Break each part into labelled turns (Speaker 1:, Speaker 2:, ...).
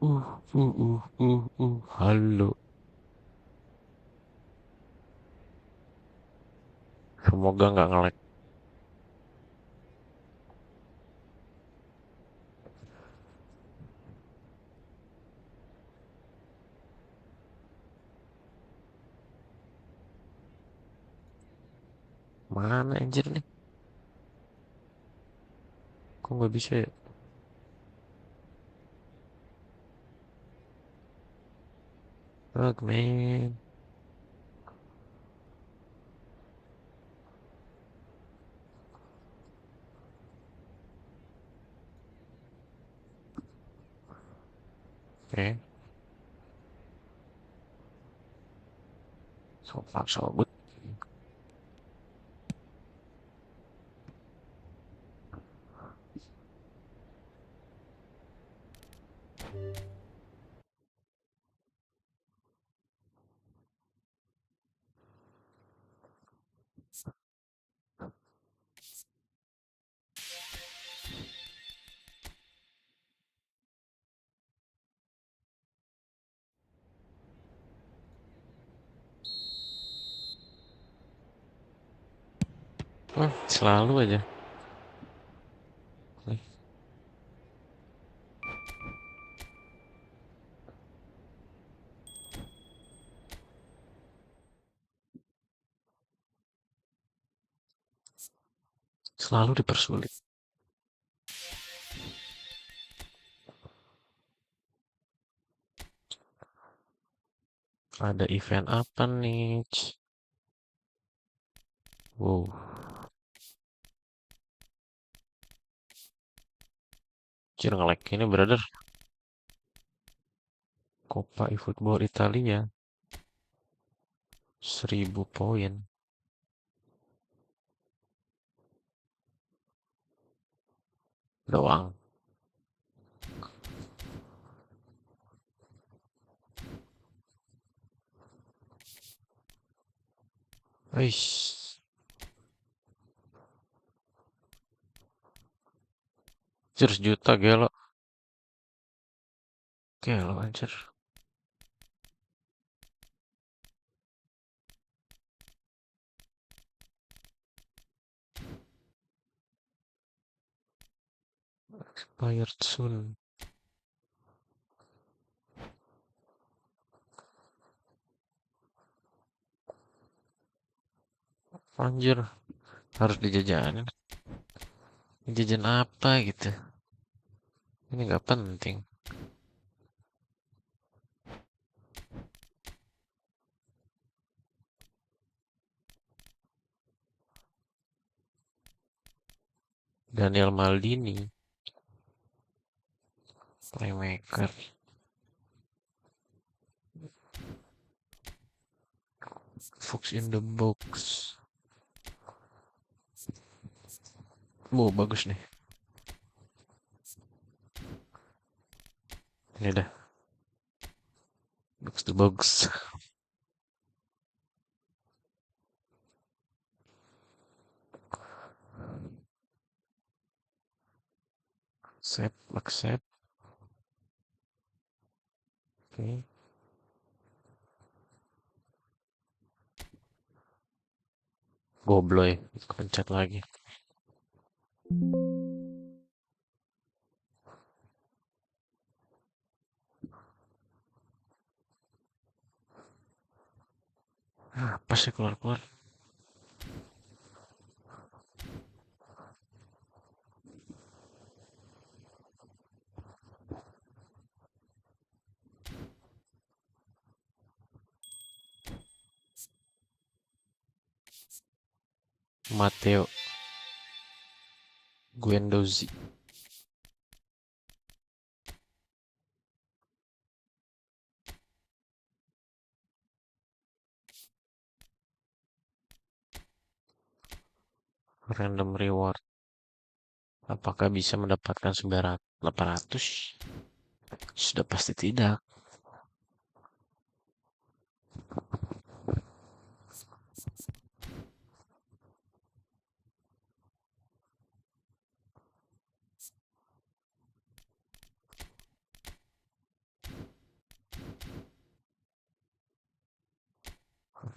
Speaker 1: Halo. Semoga nggak nge-lag. Mana anjir nih? Kok nggak bisa ya? Lag, man. Oke. Sobat, sobat. Selalu aja. Selalu dipersulit. Ada event apa nih? Wow. Anjir nge-lag ini, brother. Coppa eFootball Italia. 1000 poin. Doang. Eish. Anjir sejuta gelo. Gelo anjir. Expired soon. Anjir. Harus dijajanin. Jajan apa gitu. Ini nggak penting. Daniel Maldini. Playmaker. Fox in the box. Wow, bagus nih. Ini dah. Box to box. Accept, accept. Oke. Gobloy. Pencet lagi. Apa sih keluar-keluar? Matteo Guendouzi. Random reward. Apakah bisa mendapatkan 800? Sudah pasti tidak.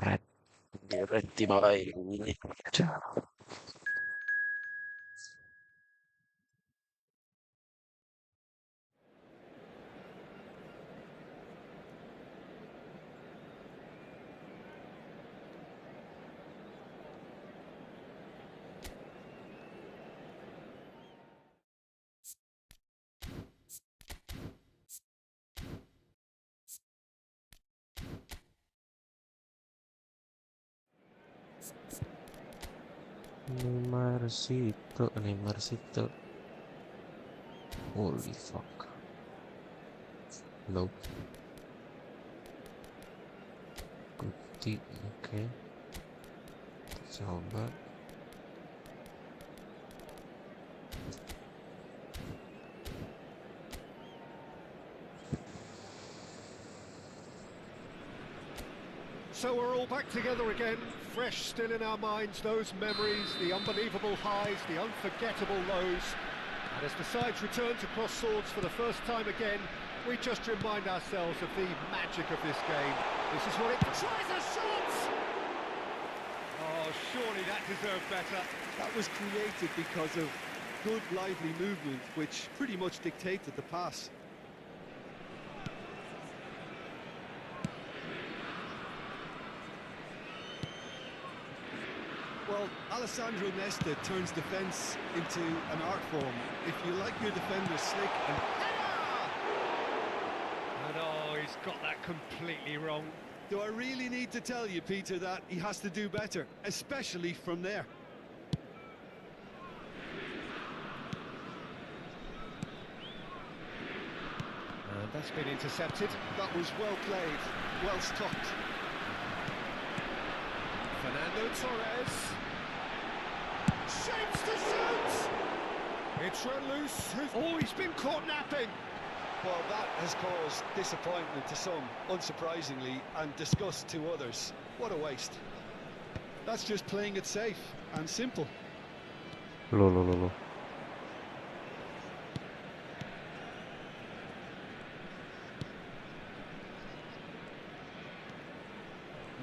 Speaker 1: Red, berhenti boy. Neymar situ. Holy fuck. Nope. Kuti, oke. Coba.
Speaker 2: So we're all back together again, fresh still in our minds, those memories, the unbelievable highs, the unforgettable lows. And as the sides return to cross swords for the first time again, we just remind ourselves of the magic of this game. This is what it tries a shot! Oh, surely that deserved better.
Speaker 3: That was created because of good, lively movement, which pretty much dictated the pass. Well, Alessandro Nesta turns defence into an art form. If you like your defender slick and...
Speaker 2: And oh, he's got that completely wrong.
Speaker 3: Do I really need to tell you, Peter, that he has to do better, especially from there?
Speaker 2: And that's been intercepted.
Speaker 3: That was well played, well stopped.
Speaker 2: Fernando Torres. Shapes to shoot! It's run loose. Oh, he's been caught napping.
Speaker 3: Well, that has caused disappointment to some, unsurprisingly, and disgust to others. What a waste. That's just playing it safe and simple.
Speaker 1: Lo.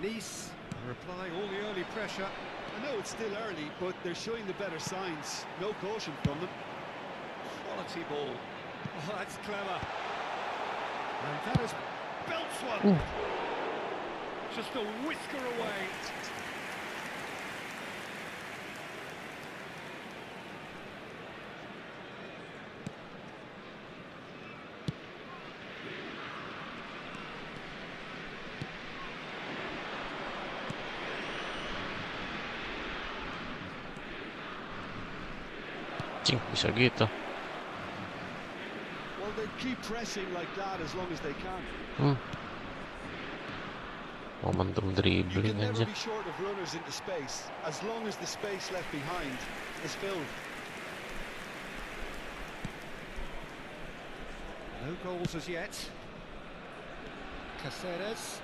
Speaker 2: Nice are applying all the early pressure.
Speaker 3: I know it's still early, but they're showing the better signs. No caution from them.
Speaker 2: Quality ball. Oh, that's clever. And that is belts one. Just a whisker away.
Speaker 1: Bisa gitu.
Speaker 3: Well, they keep pressing like that as long as they can.
Speaker 1: Momentum
Speaker 3: You
Speaker 1: dribbling
Speaker 3: can never
Speaker 1: aja.
Speaker 3: be short of runners into space, as long as the space left behind is filled.
Speaker 2: No goals as yet. Caceres.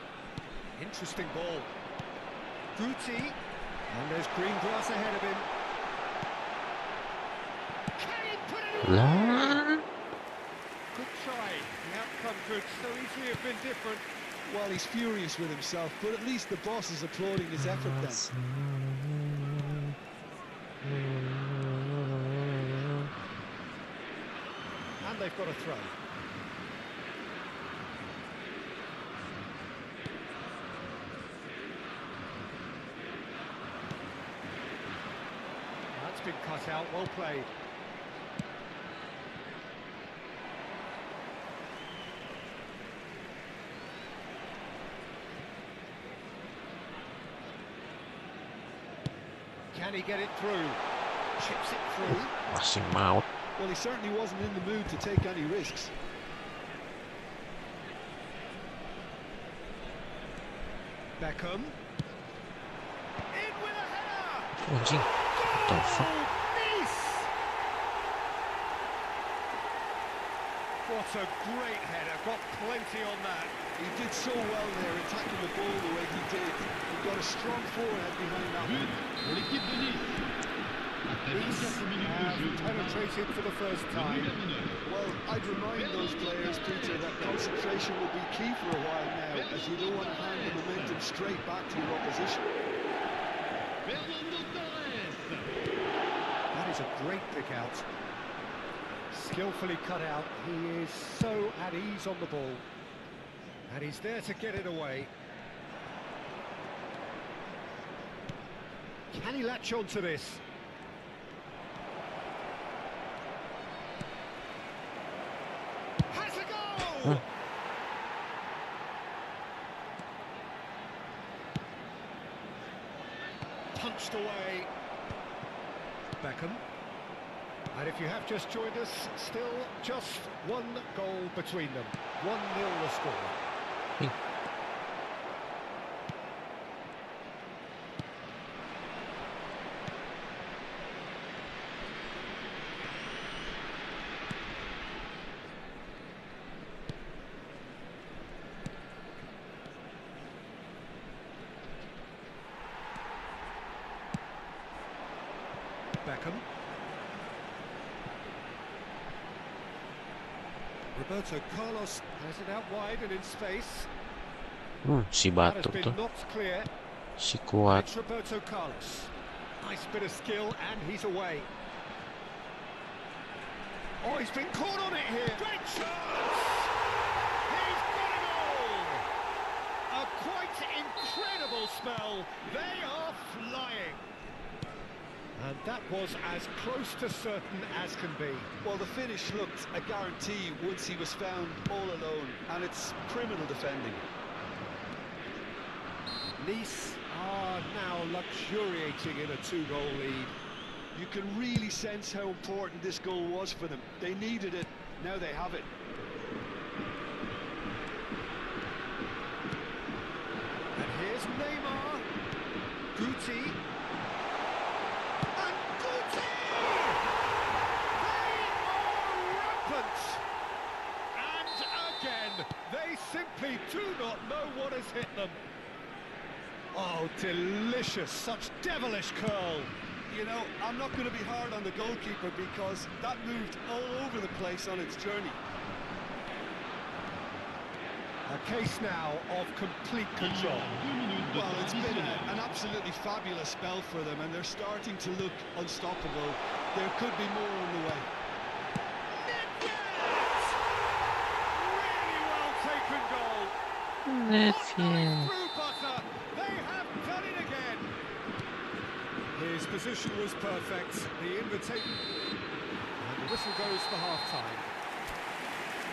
Speaker 2: Interesting ball. Guti. And there's green grass ahead of him. Can he put it in?
Speaker 1: Lah.
Speaker 2: Good try. The outcome could so easily have been different.
Speaker 3: Well, he's furious with himself, but at least the boss is applauding his effort then.
Speaker 2: And they've got a throw. That's been cut out, well played. Can he get it through? Chips it through.
Speaker 1: Masih maut.
Speaker 3: Well, he certainly wasn't in the mood to take any risks.
Speaker 2: Beckham. In with a header!
Speaker 1: Anjing. What the fuck?
Speaker 2: Nice! What a great header, got plenty on that.
Speaker 3: He did so well there, attacking the ball the way he did. He got a strong forehand behind that one.
Speaker 4: Pour l'équipe de Nice. Après 24 minutes de jeu,
Speaker 2: Penetrated for the first time.
Speaker 3: Well, I'd remind those players, Peter, that concentration will be key for a while now, as you don't want to hand the momentum straight back to your opposition.
Speaker 2: That is a great pick out. Skillfully cut out. He is so at ease on the ball. And he's there to get it away. Can he latch on to this? Has a goal! Punched away. Beckham. And if you have just joined us, still just one goal between them. 1-0 the score. Beckham. Roberto Carlos has it out wide and in space.
Speaker 1: Si
Speaker 2: That has
Speaker 1: batuk
Speaker 2: been
Speaker 1: tuh.
Speaker 2: knocked clear.
Speaker 1: Si kuat.
Speaker 2: It's Roberto Carlos. Nice bit of skill and he's away. Oh, he's been caught on it here. Great chance! He's got it all! A quite incredible spell. They are flying. And that was as close to certain as can be.
Speaker 3: Well, the finish looked a guarantee once he was found all alone, and it's criminal defending.
Speaker 2: Nice are now luxuriating in a 2-goal lead.
Speaker 3: You can really sense how important this goal was for them. They needed it, now they have it.
Speaker 2: And here's Neymar. Guti. And Guti! They are rampant! And again, they simply do not know what has hit them. Oh, delicious, such devilish curl.
Speaker 3: You know, I'm not going to be hard on the goalkeeper because that moved all over the place on its journey.
Speaker 2: A case now of complete control.
Speaker 3: Well, it's been an absolutely fabulous spell for them, and they're starting to look unstoppable. There could be more on the way.
Speaker 2: Really well taken goal.
Speaker 1: Netflix.
Speaker 2: Through butter. They have done it again. His position was perfect. The invitation. And the whistle goes for half-time.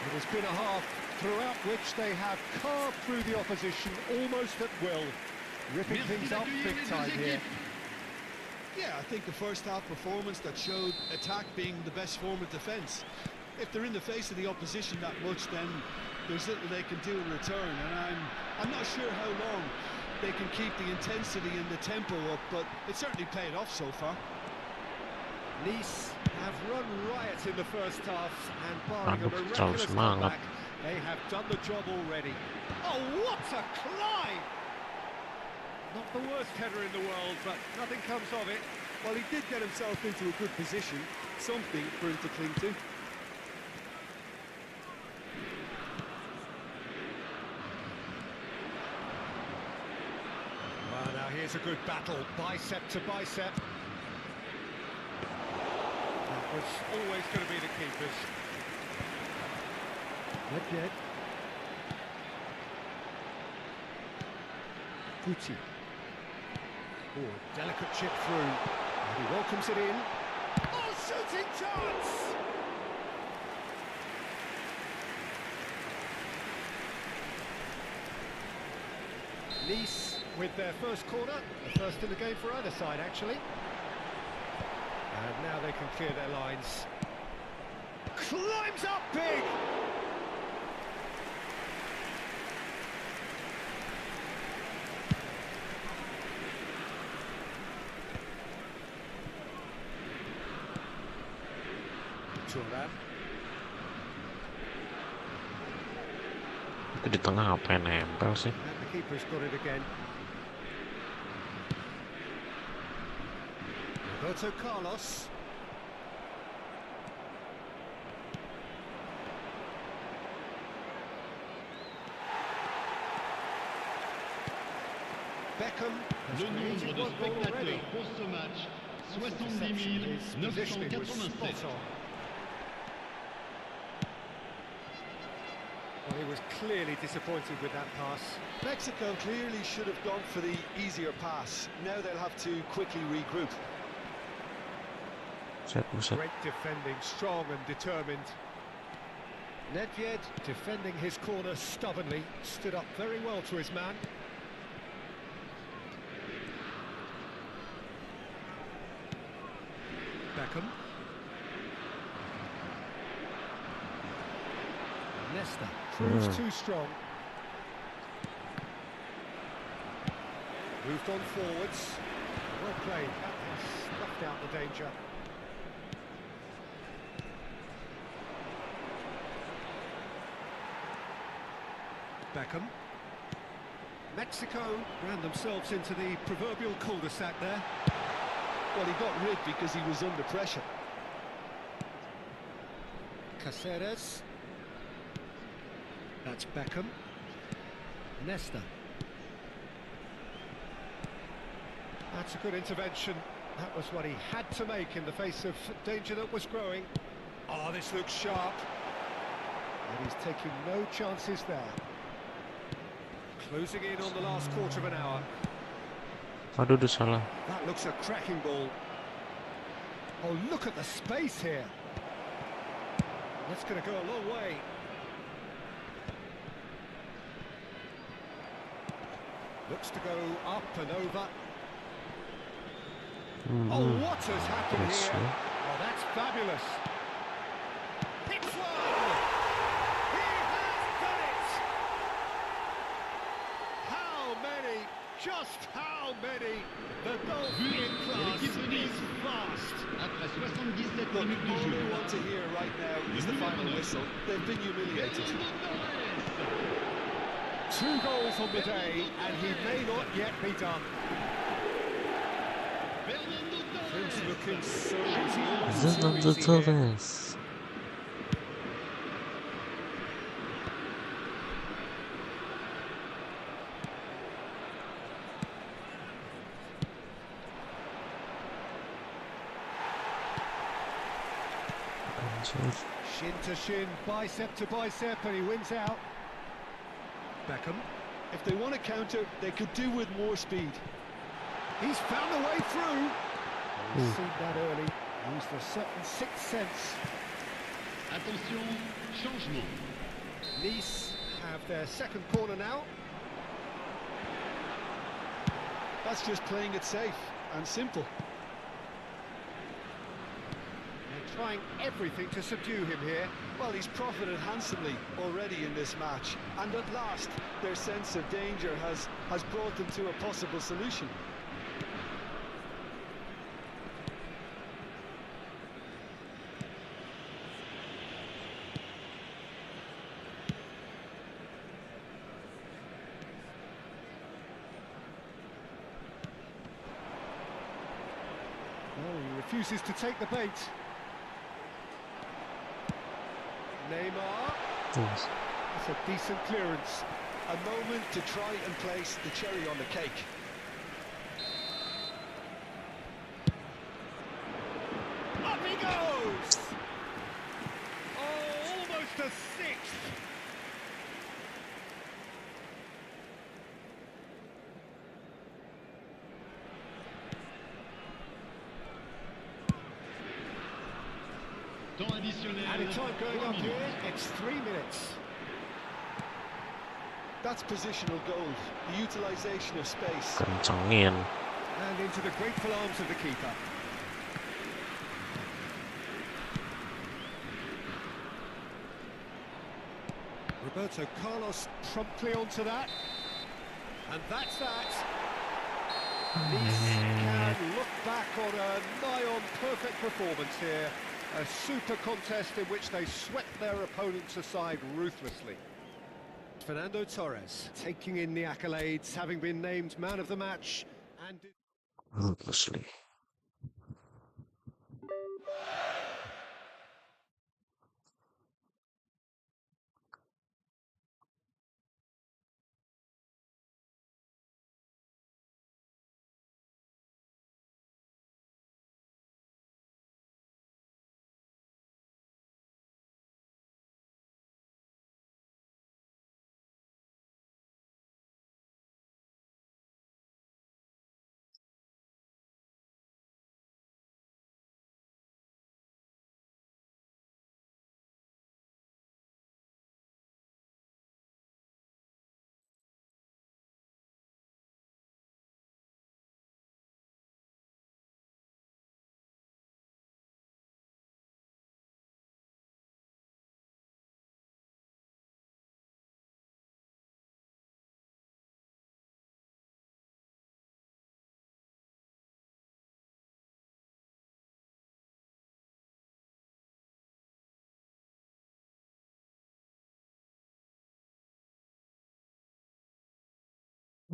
Speaker 2: It has been a half throughout which they have carved through the opposition almost at will. Ripping things up big time here.
Speaker 3: Yeah, I think the first half performance that showed attack being the best form of defence. If they're in the face of the opposition that much, then there's little they can do in return, and I'm not sure how long they can keep the intensity and the tempo up, but it certainly paid off so far.
Speaker 2: Nice have run riot in the first half, and barring a
Speaker 1: Aduh, terlalu
Speaker 2: miraculous
Speaker 1: semangat.
Speaker 2: comeback, they have done the job already. Oh, what a climb! Not the worst header in the world, but nothing comes of it.
Speaker 3: Well, he did get himself into a good position, something for him to cling to.
Speaker 2: Well, now here's a good battle, bicep to bicep. That was always going to be the keepers. Dead. Guti. Oh, delicate chip through. And he welcomes it in. Oh, shooting chance! Nice with their first corner, the first in the game for either side, actually. And now they can clear their lines. Climbs up big! Jordan.
Speaker 1: Itu di tengah apa yang nempel sih?
Speaker 2: And the keeper's got it again. Roberto Carlos. Beckham has
Speaker 4: Le nombre
Speaker 2: created
Speaker 4: de
Speaker 2: one goal already.
Speaker 4: spectateurs pour ce match,
Speaker 2: His
Speaker 4: 70
Speaker 2: positioning was
Speaker 4: 987.
Speaker 2: spot on. Well, he was clearly disappointed with that pass.
Speaker 3: Mexico clearly should have gone for the easier pass. Now they'll have to quickly regroup.
Speaker 1: Buset.
Speaker 2: Great defending, strong and determined. Nedved defending his corner stubbornly, stood up very well to his man. Beckham. Leicester proves too strong. Moved on forwards. Well played. That has snuffed out the danger. Beckham. Mexico ran themselves into the proverbial cul-de-sac there.
Speaker 3: Well, he got rid because he was under pressure.
Speaker 2: Cáceres. That's Beckham. Nesta. That's a good intervention. That was what he had to make in the face of danger that was growing. Oh, this looks sharp. And he's taking no chances there. Closing in on the last quarter of an hour.
Speaker 1: Aduh, udah salah.
Speaker 2: That looks a cracking ball. Oh, look at the space here. That's going to go a long way. Looks to go up and over. Oh, what has happened
Speaker 1: Yes,
Speaker 2: here?
Speaker 1: sir.
Speaker 2: Oh, that's fabulous. Hits one! He has done it! How many? Just how many? The golf in class
Speaker 4: l'équipe de Nice.
Speaker 2: is vast.
Speaker 4: Après 77
Speaker 3: Look,
Speaker 4: minutes de
Speaker 3: all
Speaker 4: jeu.
Speaker 3: we want to hear right now is the final whistle. They've been humiliated.
Speaker 2: Two goals on the day, and he may not yet be done. Things looking so easy, almost too
Speaker 1: Fernando
Speaker 2: easy here.
Speaker 1: Torres. Anjir.
Speaker 2: Shin to shin, bicep to bicep, and he wins out. Beckham.
Speaker 3: If they want to counter, they could do with more speed.
Speaker 2: He's found a way through. He's seen that early. Used a certain sixth sense.
Speaker 4: Attention, changement.
Speaker 2: Nice have their second corner now.
Speaker 3: That's just playing it safe and simple.
Speaker 2: They're trying everything to subdue him here.
Speaker 3: Well, he's profited handsomely already in this match. And at last, their sense of danger has brought them to a possible solution.
Speaker 2: Oh, he refuses to take the bait. Neymar.
Speaker 1: Yes.
Speaker 2: That's a decent clearance.
Speaker 3: A moment to try and place the cherry on the cake.
Speaker 2: Up he goes! Oh, almost a sixth.
Speaker 4: Temps additionnel.
Speaker 2: Added time going
Speaker 4: 3
Speaker 2: up here.
Speaker 4: minutes.
Speaker 2: It's 3 minutes.
Speaker 3: That's positional gold, the utilisation of space.
Speaker 1: Kencengin.
Speaker 2: And into the grateful arms of the keeper. Roberto Carlos promptly onto that. And that's that. Nice can look back on a nigh-on perfect performance here. A super contest in which they swept their opponents aside ruthlessly. Fernando Torres taking in the accolades, having been named man of the match and...
Speaker 1: Ruthlessly.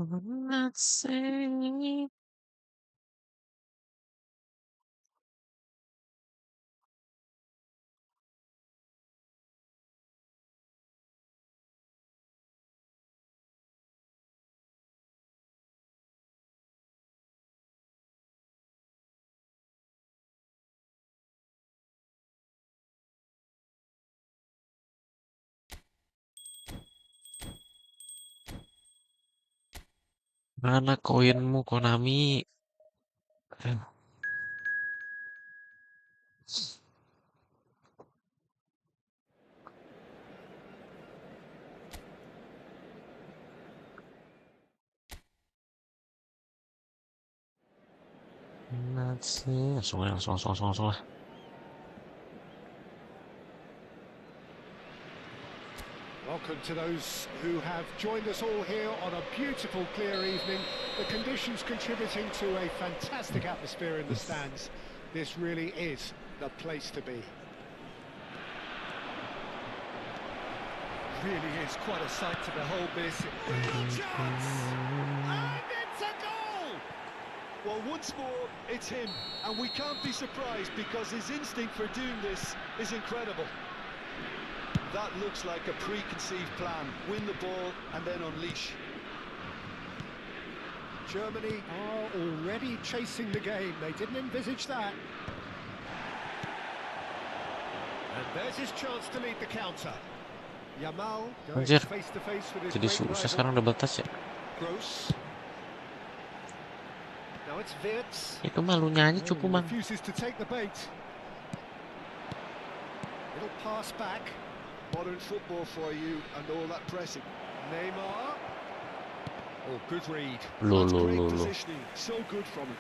Speaker 1: Not saying. Mana koinmu, Konami? Eh, Not saying. Langsung lah.
Speaker 2: Welcome to those who have joined us all here on a beautiful, clear evening. The conditions contributing to a fantastic atmosphere in the stands. This really is the place to be. Really is quite a sight to behold this. Real chance! And it's a goal!
Speaker 3: Well, once more, it's him, and we can't be surprised because his instinct for doing this is incredible. That looks like a preconceived plan. Win the ball and then unleash.
Speaker 2: Germany are already chasing the game. They didn't envisage that. And there's his chance to lead the counter. Yamal going
Speaker 1: Anjir.
Speaker 2: face to face with his
Speaker 1: Jadi
Speaker 2: great
Speaker 1: susah
Speaker 2: rival.
Speaker 1: sekarang double touch ya.
Speaker 2: Gross. Now it's Wirtz.
Speaker 1: Itu malunya aja
Speaker 2: Oh,
Speaker 1: cukup, man.
Speaker 2: refuses to take the bait. Little pass back.
Speaker 3: Modern football for you and all that pressing.
Speaker 2: Neymar. Oh, good read.
Speaker 3: That's great
Speaker 1: Lo.
Speaker 3: positioning. So good from him.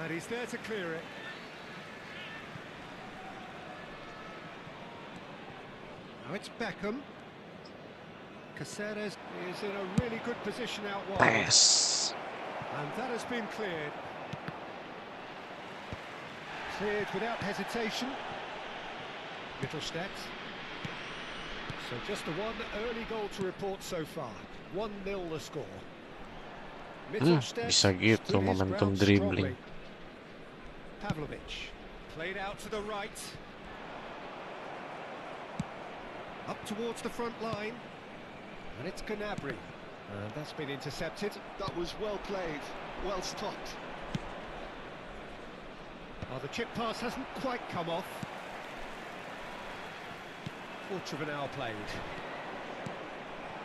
Speaker 2: And he's there to clear it. Now it's Beckham. Caceres is in a really good position out wide.
Speaker 1: Pass.
Speaker 2: And that has been cleared. Cleared without hesitation. Mittelstadt. So just the one early goal to report so far. 1-0 the score. Mittelstadt
Speaker 1: bisa gitu
Speaker 2: stood his
Speaker 1: momentum
Speaker 2: ground
Speaker 1: dribbling.
Speaker 2: strongly. Pavlovic played out to the right. Up towards the front line. And it's Gnabry. And that's been intercepted.
Speaker 3: That was well played, well stopped.
Speaker 2: Oh, the chip pass hasn't quite come off. Fortuvenal played.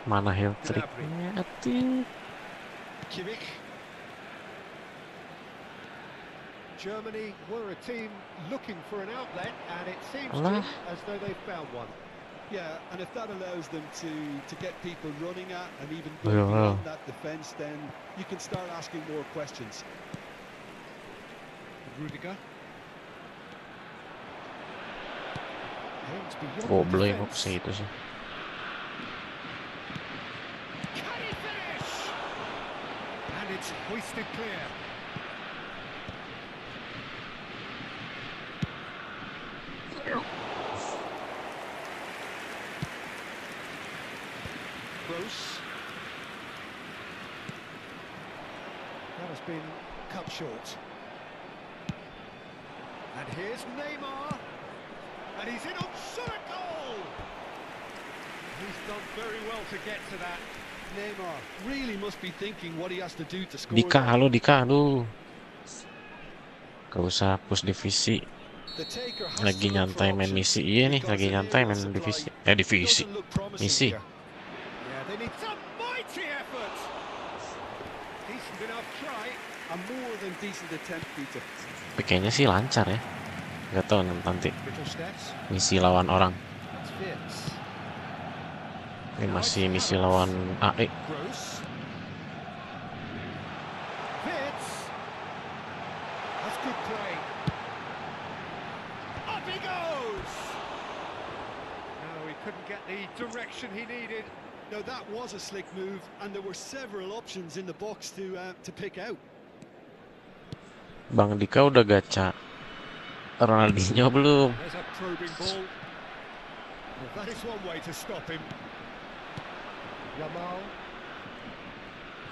Speaker 1: Mana hat-tricknya, atuh.
Speaker 2: Kimmich. Germany were a team looking for an outlet, and it seems to
Speaker 1: Alah.
Speaker 2: as though they've found one.
Speaker 3: Yeah, and if that allows them to get people running at and even
Speaker 1: Oh,
Speaker 3: going
Speaker 1: yeah.
Speaker 3: beyond that defence, then you can start asking more questions.
Speaker 2: Rudiger. Aims beyond the
Speaker 1: Goblay kok
Speaker 2: defence.
Speaker 1: segitu sih.
Speaker 2: Can he finish? And it's hoisted clear. Gross. That has been cut short. And here's Neymar. And he's in on shot goal. He's done very well to get to that.
Speaker 3: Neymar really must be thinking what he has to do to score.
Speaker 1: Dika,
Speaker 3: there.
Speaker 1: halo Dika, aduh. Gak usah push divisi.
Speaker 3: The taker has
Speaker 1: Lagi
Speaker 3: to look for
Speaker 1: nyantai main
Speaker 3: options
Speaker 1: misi. Iya nih,
Speaker 3: because
Speaker 1: lagi
Speaker 3: an
Speaker 1: nyantai
Speaker 3: area
Speaker 1: main
Speaker 3: supply
Speaker 1: divisi. Divisi.
Speaker 3: doesn't look promising
Speaker 1: Misi.
Speaker 3: here.
Speaker 2: Yeah, they need some mighty effort. Decent enough try.
Speaker 3: A more than decent attempt, Peter.
Speaker 1: Tapi kayaknya sih lancar ya. Gak tau nanti
Speaker 2: Mittelstadt.
Speaker 1: misi lawan orang.
Speaker 2: That's Wirtz.
Speaker 1: Ini masih misi lawan AE.
Speaker 2: Gross. Wirtz. That's good play. Up he goes. No, he couldn't get the direction he needed.
Speaker 3: No, that was a slick move, and there were several options in the box to pick out.
Speaker 1: Bang Dika udah gacha Ronaldinho belum?
Speaker 2: There's a probing ball. Well, that is one way to stop him. Yamal.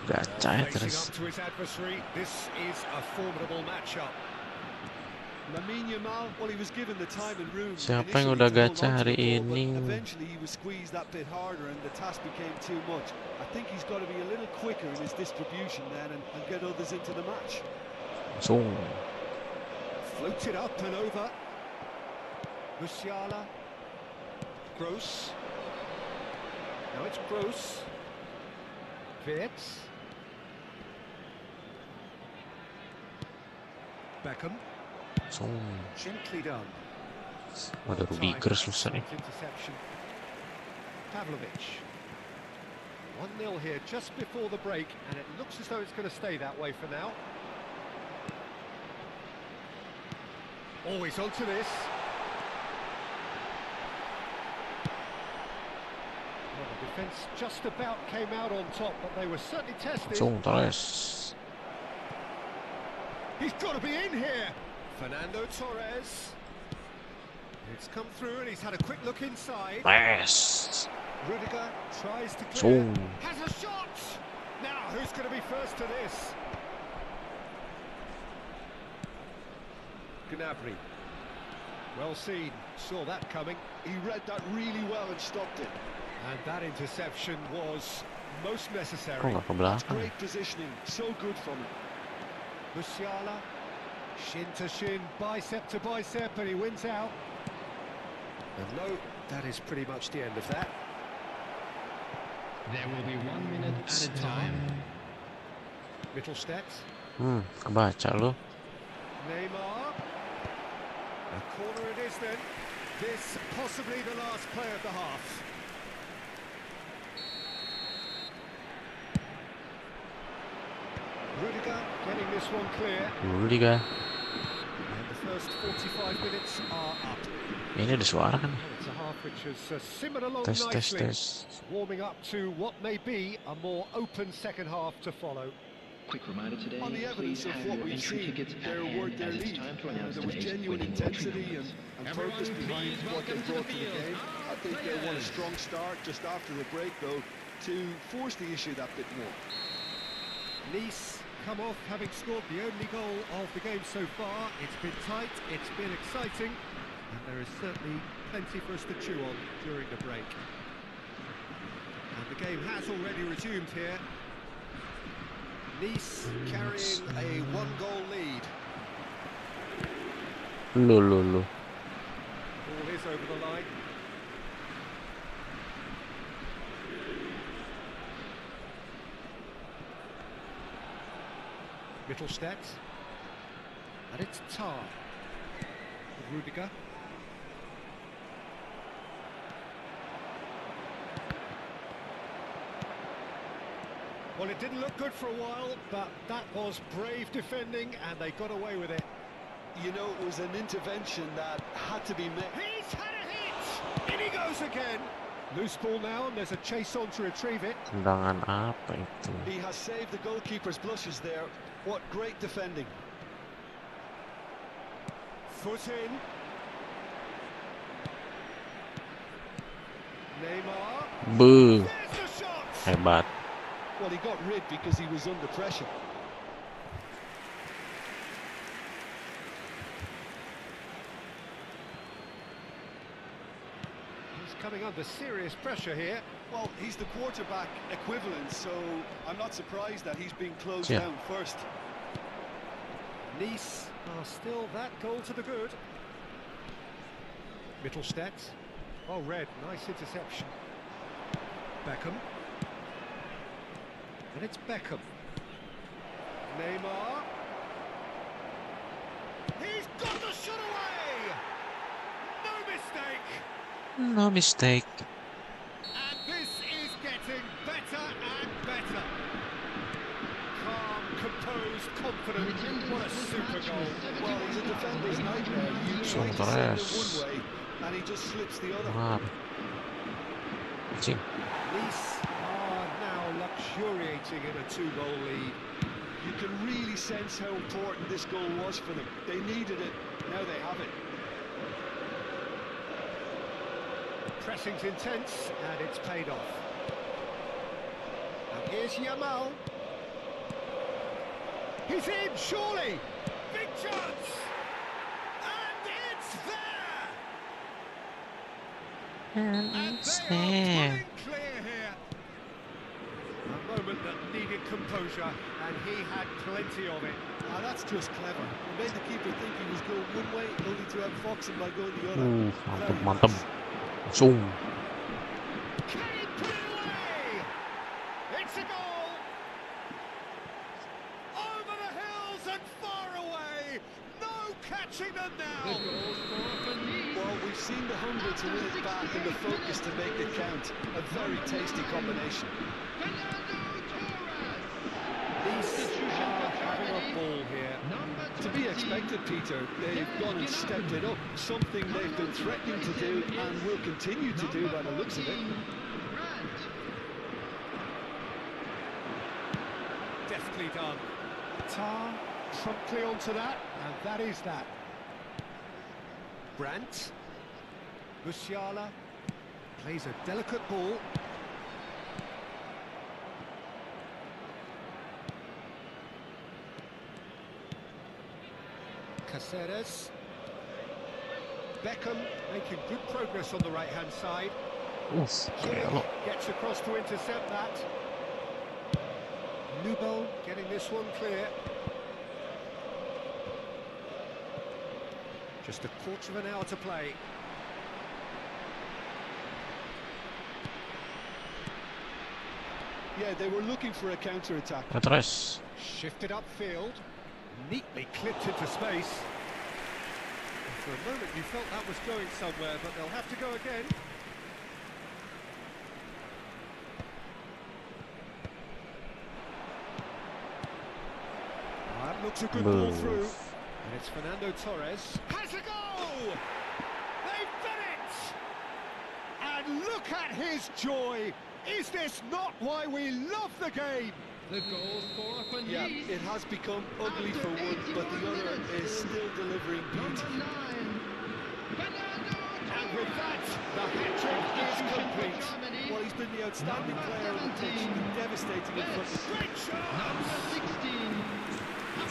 Speaker 1: Gacha ya
Speaker 2: Facing
Speaker 1: terus.
Speaker 2: up to his adversary, this is a formidable matchup.
Speaker 3: Lamine Yamal, well, he was given the time and room
Speaker 1: Siapa
Speaker 3: initially
Speaker 1: yang udah
Speaker 3: to hold
Speaker 1: gacha
Speaker 3: on to
Speaker 1: hari
Speaker 3: the ball,
Speaker 1: ini?
Speaker 3: but eventually he was squeezed that bit harder and the task became too much. I think he's got to be a little quicker in his distribution then and get others into the match.
Speaker 1: Langsung.
Speaker 2: Floated up and over. Musiala. Gross. Now it's Gross. Wirtz. Beckham.
Speaker 1: Langsung.
Speaker 2: Gently done.
Speaker 1: Ada Rudiger susah nih.
Speaker 2: Interception. Pavlovic. 1-0 here just before the break, and it looks as though it's going to stay that way for now. Always onto this. Well, the defence just about came out on top, but they were certainly tested.
Speaker 1: Langsung Torres.
Speaker 2: He's got to be in here. Fernando Torres. It's come through and he's had a quick look inside.
Speaker 1: Yes.
Speaker 2: Rudiger tries to clear.
Speaker 1: Zoom.
Speaker 2: Has a shot. Now, who's going to be first to this? Gnabry. Well seen. Saw that coming.
Speaker 3: He read that really well and stopped it.
Speaker 2: And that interception was most necessary.
Speaker 1: Kok nggak ke
Speaker 3: That's
Speaker 1: belakang?
Speaker 3: great positioning, so good from him.
Speaker 2: Musiala. Shin to shin, bicep to bicep, and he wins out. And no, that is pretty much the end of that.
Speaker 4: There will be 1 minute at a time.
Speaker 2: Mittelstadt.
Speaker 1: Kebaca lu.
Speaker 2: Neymar. A corner it is then. This possibly the last play of the half. Rudiger getting this one clear.
Speaker 1: Rudiger.
Speaker 2: And the first 45 minutes are up.
Speaker 1: Ini ada suara kan?
Speaker 2: Well, it's a half which has simmered along
Speaker 1: Tes tes
Speaker 2: nicely.
Speaker 1: tes.
Speaker 2: Warming up to what may be a more open second half to follow.
Speaker 5: Quick reminder today,
Speaker 3: On the evidence
Speaker 5: please
Speaker 3: of
Speaker 5: have
Speaker 3: what
Speaker 5: your
Speaker 3: we've
Speaker 5: entry
Speaker 3: seen,
Speaker 5: tickets at
Speaker 3: they're worth
Speaker 5: hand
Speaker 3: their
Speaker 5: as it's
Speaker 3: lead.
Speaker 5: time to announce
Speaker 3: There was
Speaker 5: today's
Speaker 3: genuine
Speaker 5: winning
Speaker 3: intensity
Speaker 5: winners.
Speaker 3: and purpose behind what they brought to the game. I think they won a strong start just after the break, though, to force the issue that bit more.
Speaker 2: Nice come off having scored the only goal of the game so far. It's been tight, it's been exciting, and there is certainly plenty for us to chew on during the break. And the game has already resumed here. Nice carrying a one-goal lead.
Speaker 1: Lu.
Speaker 2: Ball is over the line. Mittelstadt. And it's Tar. Rudiger. Well, it didn't look good for a while, but that was brave defending, and they got away with it.
Speaker 3: You know, it was an intervention that had to be met.
Speaker 2: He's had a hit! In he goes again! Loose ball now, and there's a chase on to retrieve it.
Speaker 1: Tendangan apa itu?
Speaker 3: He has saved the goalkeeper's blushes there. What great defending.
Speaker 2: Foot in. Neymar.
Speaker 1: Beuh,
Speaker 2: There's the shot!
Speaker 1: hebat.
Speaker 3: Well, he got rid because he was under pressure.
Speaker 2: He's coming under serious pressure here.
Speaker 3: Well, he's the quarterback equivalent, so I'm not surprised that he's been closed
Speaker 1: Yeah.
Speaker 3: down first.
Speaker 2: Nice are still that goal to the good. Mittelstadt. Oh, red. Nice interception. Beckham. And it's Beckham. Neymar. He's got the shot away! No mistake!
Speaker 1: No mistake.
Speaker 2: And this is getting better and better. Calm, composed, confident. What a super goal.
Speaker 3: Well, he's a defender's nightmare. You try to send it
Speaker 1: Torres.
Speaker 3: one way, and he just slips the other.
Speaker 1: Mar. Anjing.
Speaker 2: Nice are now luxuriating in a two-goal lead.
Speaker 3: You can really sense how important this goal was for them. They needed it, now they have it.
Speaker 2: Pressing's intense, and it's paid off. And here's Yamal. He's in, surely! Big chance! And it's there! And they are pulling clear here. A moment that needed composure, and he had plenty of it.
Speaker 3: Ah, that's just clever. It made the keeper think he was going one way, only to outfox him by going the other.
Speaker 1: Mantap,
Speaker 3: Very
Speaker 1: mantap.
Speaker 3: nice.
Speaker 1: Langsung.
Speaker 2: Can he put it away? It's a goal! Over the hills and far away! No catching them
Speaker 4: The
Speaker 2: now!
Speaker 4: goal scorer for Nice.
Speaker 3: Well, we've seen the hunger to win it back and the focus to make it count. A very tasty combination.
Speaker 2: Nice are having a ball here.
Speaker 3: To be expected, Peter. They've gone and stepped it up. Something they've been threatening to do and will continue to do by the looks of it.
Speaker 2: Deftly done. Tar promptly onto that, and that is that. Brandt. Musiala plays a delicate ball. Caceres. Beckham making good progress on the right-hand side.
Speaker 1: Gelo.
Speaker 2: Gets across to intercept that. Nubel getting this one clear. Just a quarter of an hour to play.
Speaker 3: Yeah, they were looking for a counter-attack.
Speaker 1: Terus.
Speaker 2: Shifted upfield. Neatly clipped into space. For a moment you felt that was going somewhere, but they'll have to go again. That looks a good ball through. And it's Fernando Torres. Has a goal! They've done it! And look at his joy! Is this not why we love the game?
Speaker 4: The goal scorer for Nice.
Speaker 3: Yeah, it has become ugly for one, but the other is still delivering beauty.
Speaker 4: Number 9, Fernando
Speaker 2: And with that, the hat-trick is complete.
Speaker 3: Well, he's been the outstanding player on the pitch, devastating in front of
Speaker 2: Great
Speaker 4: Number
Speaker 2: chance!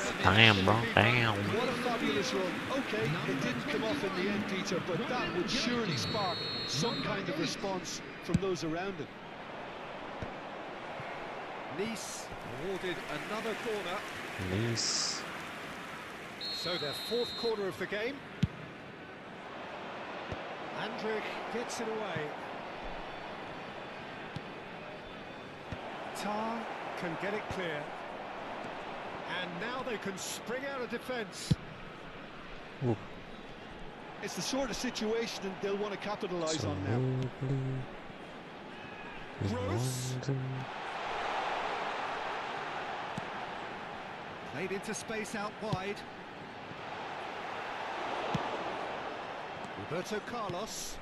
Speaker 4: 16.
Speaker 1: Damn, bro. Damn.
Speaker 3: What a fabulous run. Okay, it didn't come off in the end, Peter, but that would surely spark some kind of response from those around him.
Speaker 2: Nice awarded another corner.
Speaker 1: Nice.
Speaker 2: So their fourth corner of the game. Andrich gets it away. Tar can get it clear. And now they can spring out of defence.
Speaker 1: Ooh.
Speaker 3: It's the sort of situation that they'll want to capitalise on now.
Speaker 2: Gross. Played into space out wide. Roberto Carlos.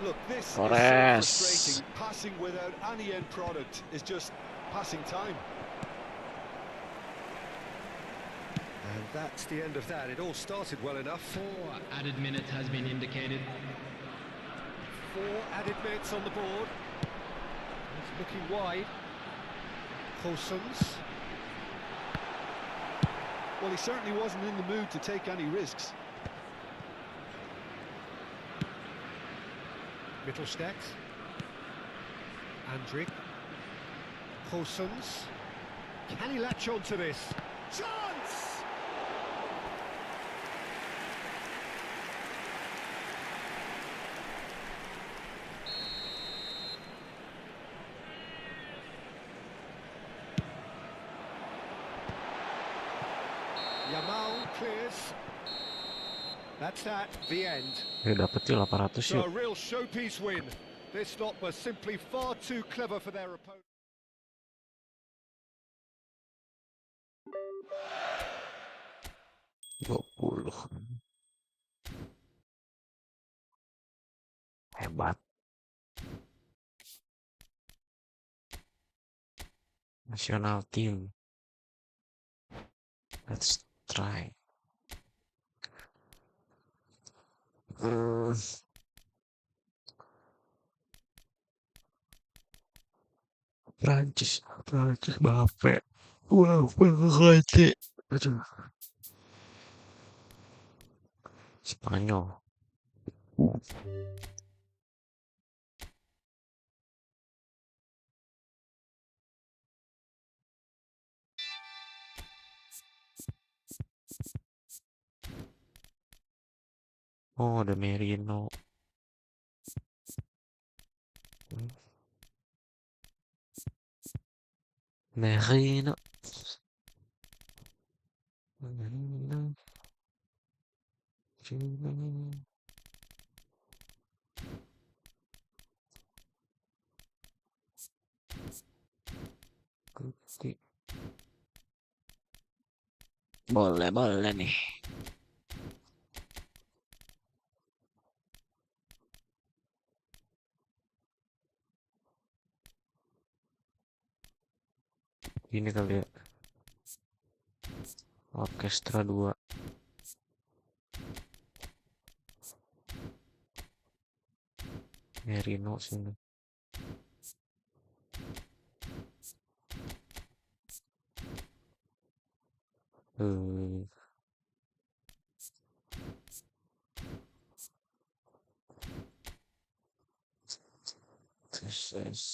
Speaker 3: Look, this is so
Speaker 1: Torres.
Speaker 3: frustrating. Passing without any end product is just passing time.
Speaker 2: And that's the end of that. It all started well enough.
Speaker 4: 4 added minutes has been indicated.
Speaker 2: 4 added minutes on the board. He's looking wide. Paulsons.
Speaker 3: Well, he certainly wasn't in the mood to take any risks.
Speaker 2: Mittelstadt. Andrich. Paulsons. Can he latch on to this? Chance! Yamal clears. That's that, the end.
Speaker 1: Ya dapet sih 800
Speaker 2: So
Speaker 1: yuk.
Speaker 2: a real showpiece win. This lot were simply far too clever for their opponent.
Speaker 1: $20. Hebat. National team. Let's try. Prancis Mbappe. Wow, berhati. Aduh, Spanyol. Oh, ada Merino. Merino. Merino. Putih. Boleh, boleh nih. Ini kali ya. Orkestra 2. Merino sini. Eh, terus.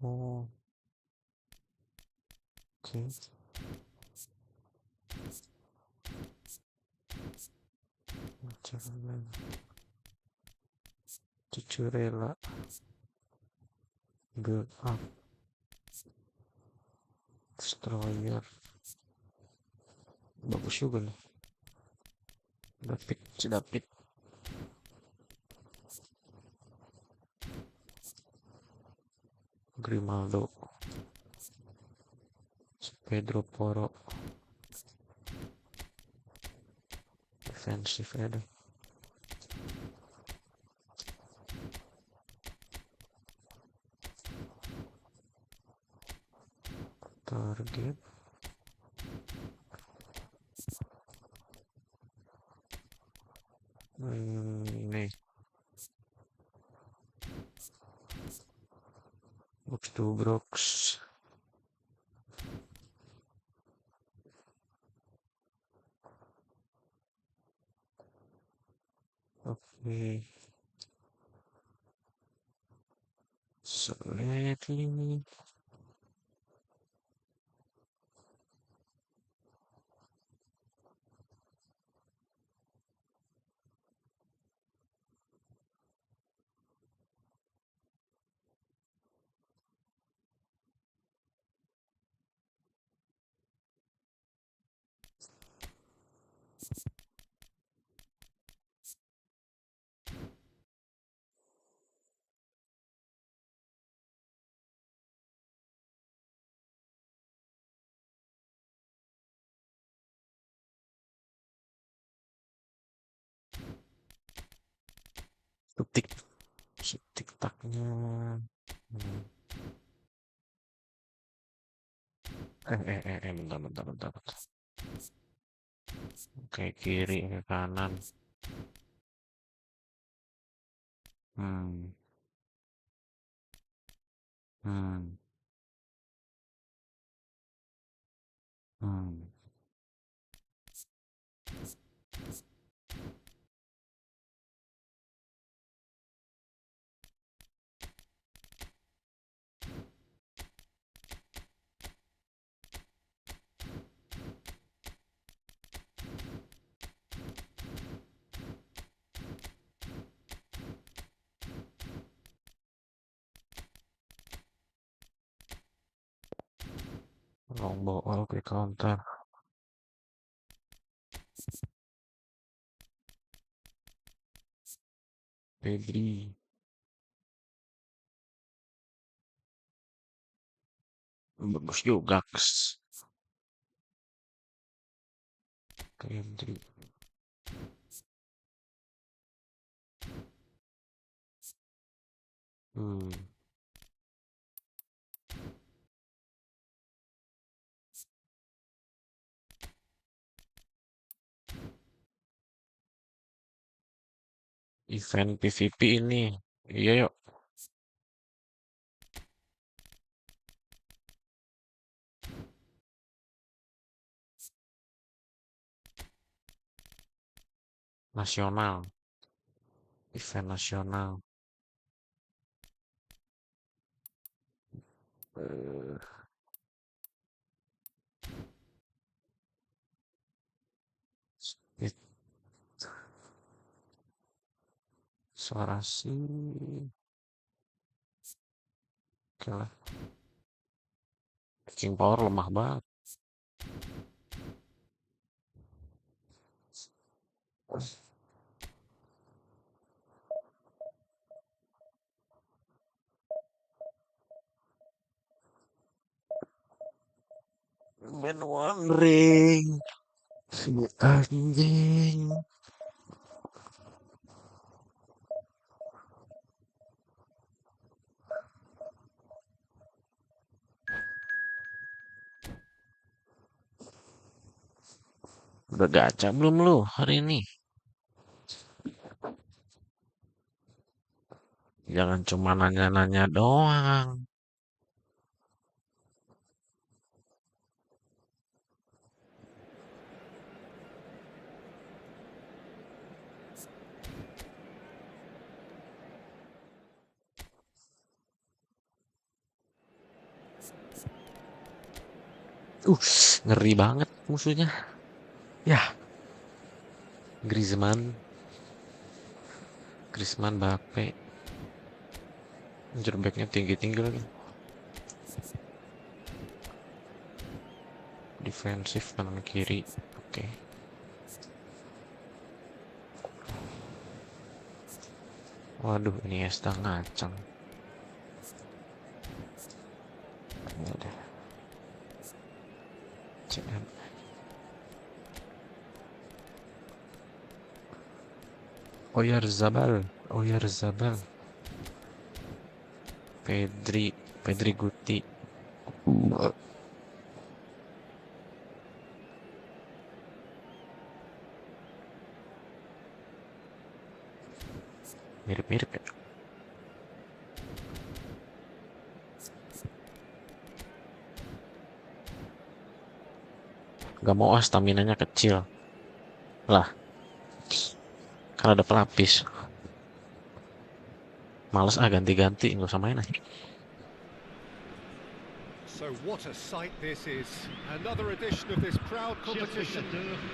Speaker 1: Oh, oke. Jangan jujur rela build up destroyer. Bagus juga nih. David, si David. Grimaldo. Pedro Poro. Defensif ya deh. Target. Ini. Box to box. Oke. Slightly. Ketik. Tik taknya. Bentar, bentar, bentar, bentar. Oke, kiri, ke kanan. Hmm. Hmm. Hmm. Long ball ke counter. Pedri. Bagus juga. Pedri. Hmm. Event PVP ini. Iya yuk. Nasional. Event nasional. It, suara sih. Oke lah. King power lemah banget. Been wondering. Si anjing. Udah gacha belum lu hari ini? Jangan cuma nanya-nanya doang. Ngeri banget musuhnya. Ya, Griezmann, Mbappe. Jerbacknya tinggi-tinggi lagi. Defensif kanan kiri. Oke. Waduh, ini Esta ngacang. Ini ada. CM. Oyarzabal. Pedri Guti. Mirip-mirip ya. Gak mau staminanya kecil. Lah. Karena ada pelapis. Males ganti-ganti, nggak usah main aja.
Speaker 2: So what a sight this is. Another edition of this proud competition,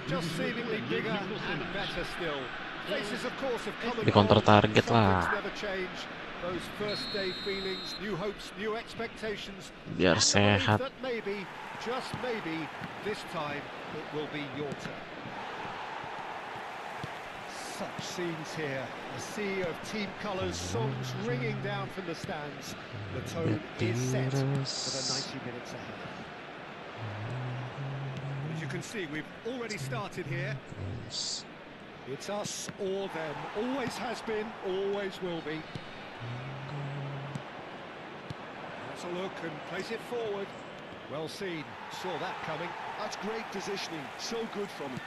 Speaker 2: just seemingly bigger and better still. Faces of course have come and
Speaker 1: Di counter
Speaker 2: gone.
Speaker 1: target lah.
Speaker 2: Some things never change. Those first day feelings, new hopes, new expectations.
Speaker 1: Biar
Speaker 2: And the belief
Speaker 1: sehat.
Speaker 2: that maybe, just maybe, this time it will be your turn. Such scenes here, a sea of team colours, songs ringing down from the stands. The tone is set for the 90 minutes ahead. As you can see, we've already started here. It's us or them, always has been, always will be. Let's a look and place it forward. Well seen, saw that coming.
Speaker 3: That's great positioning, so good from him.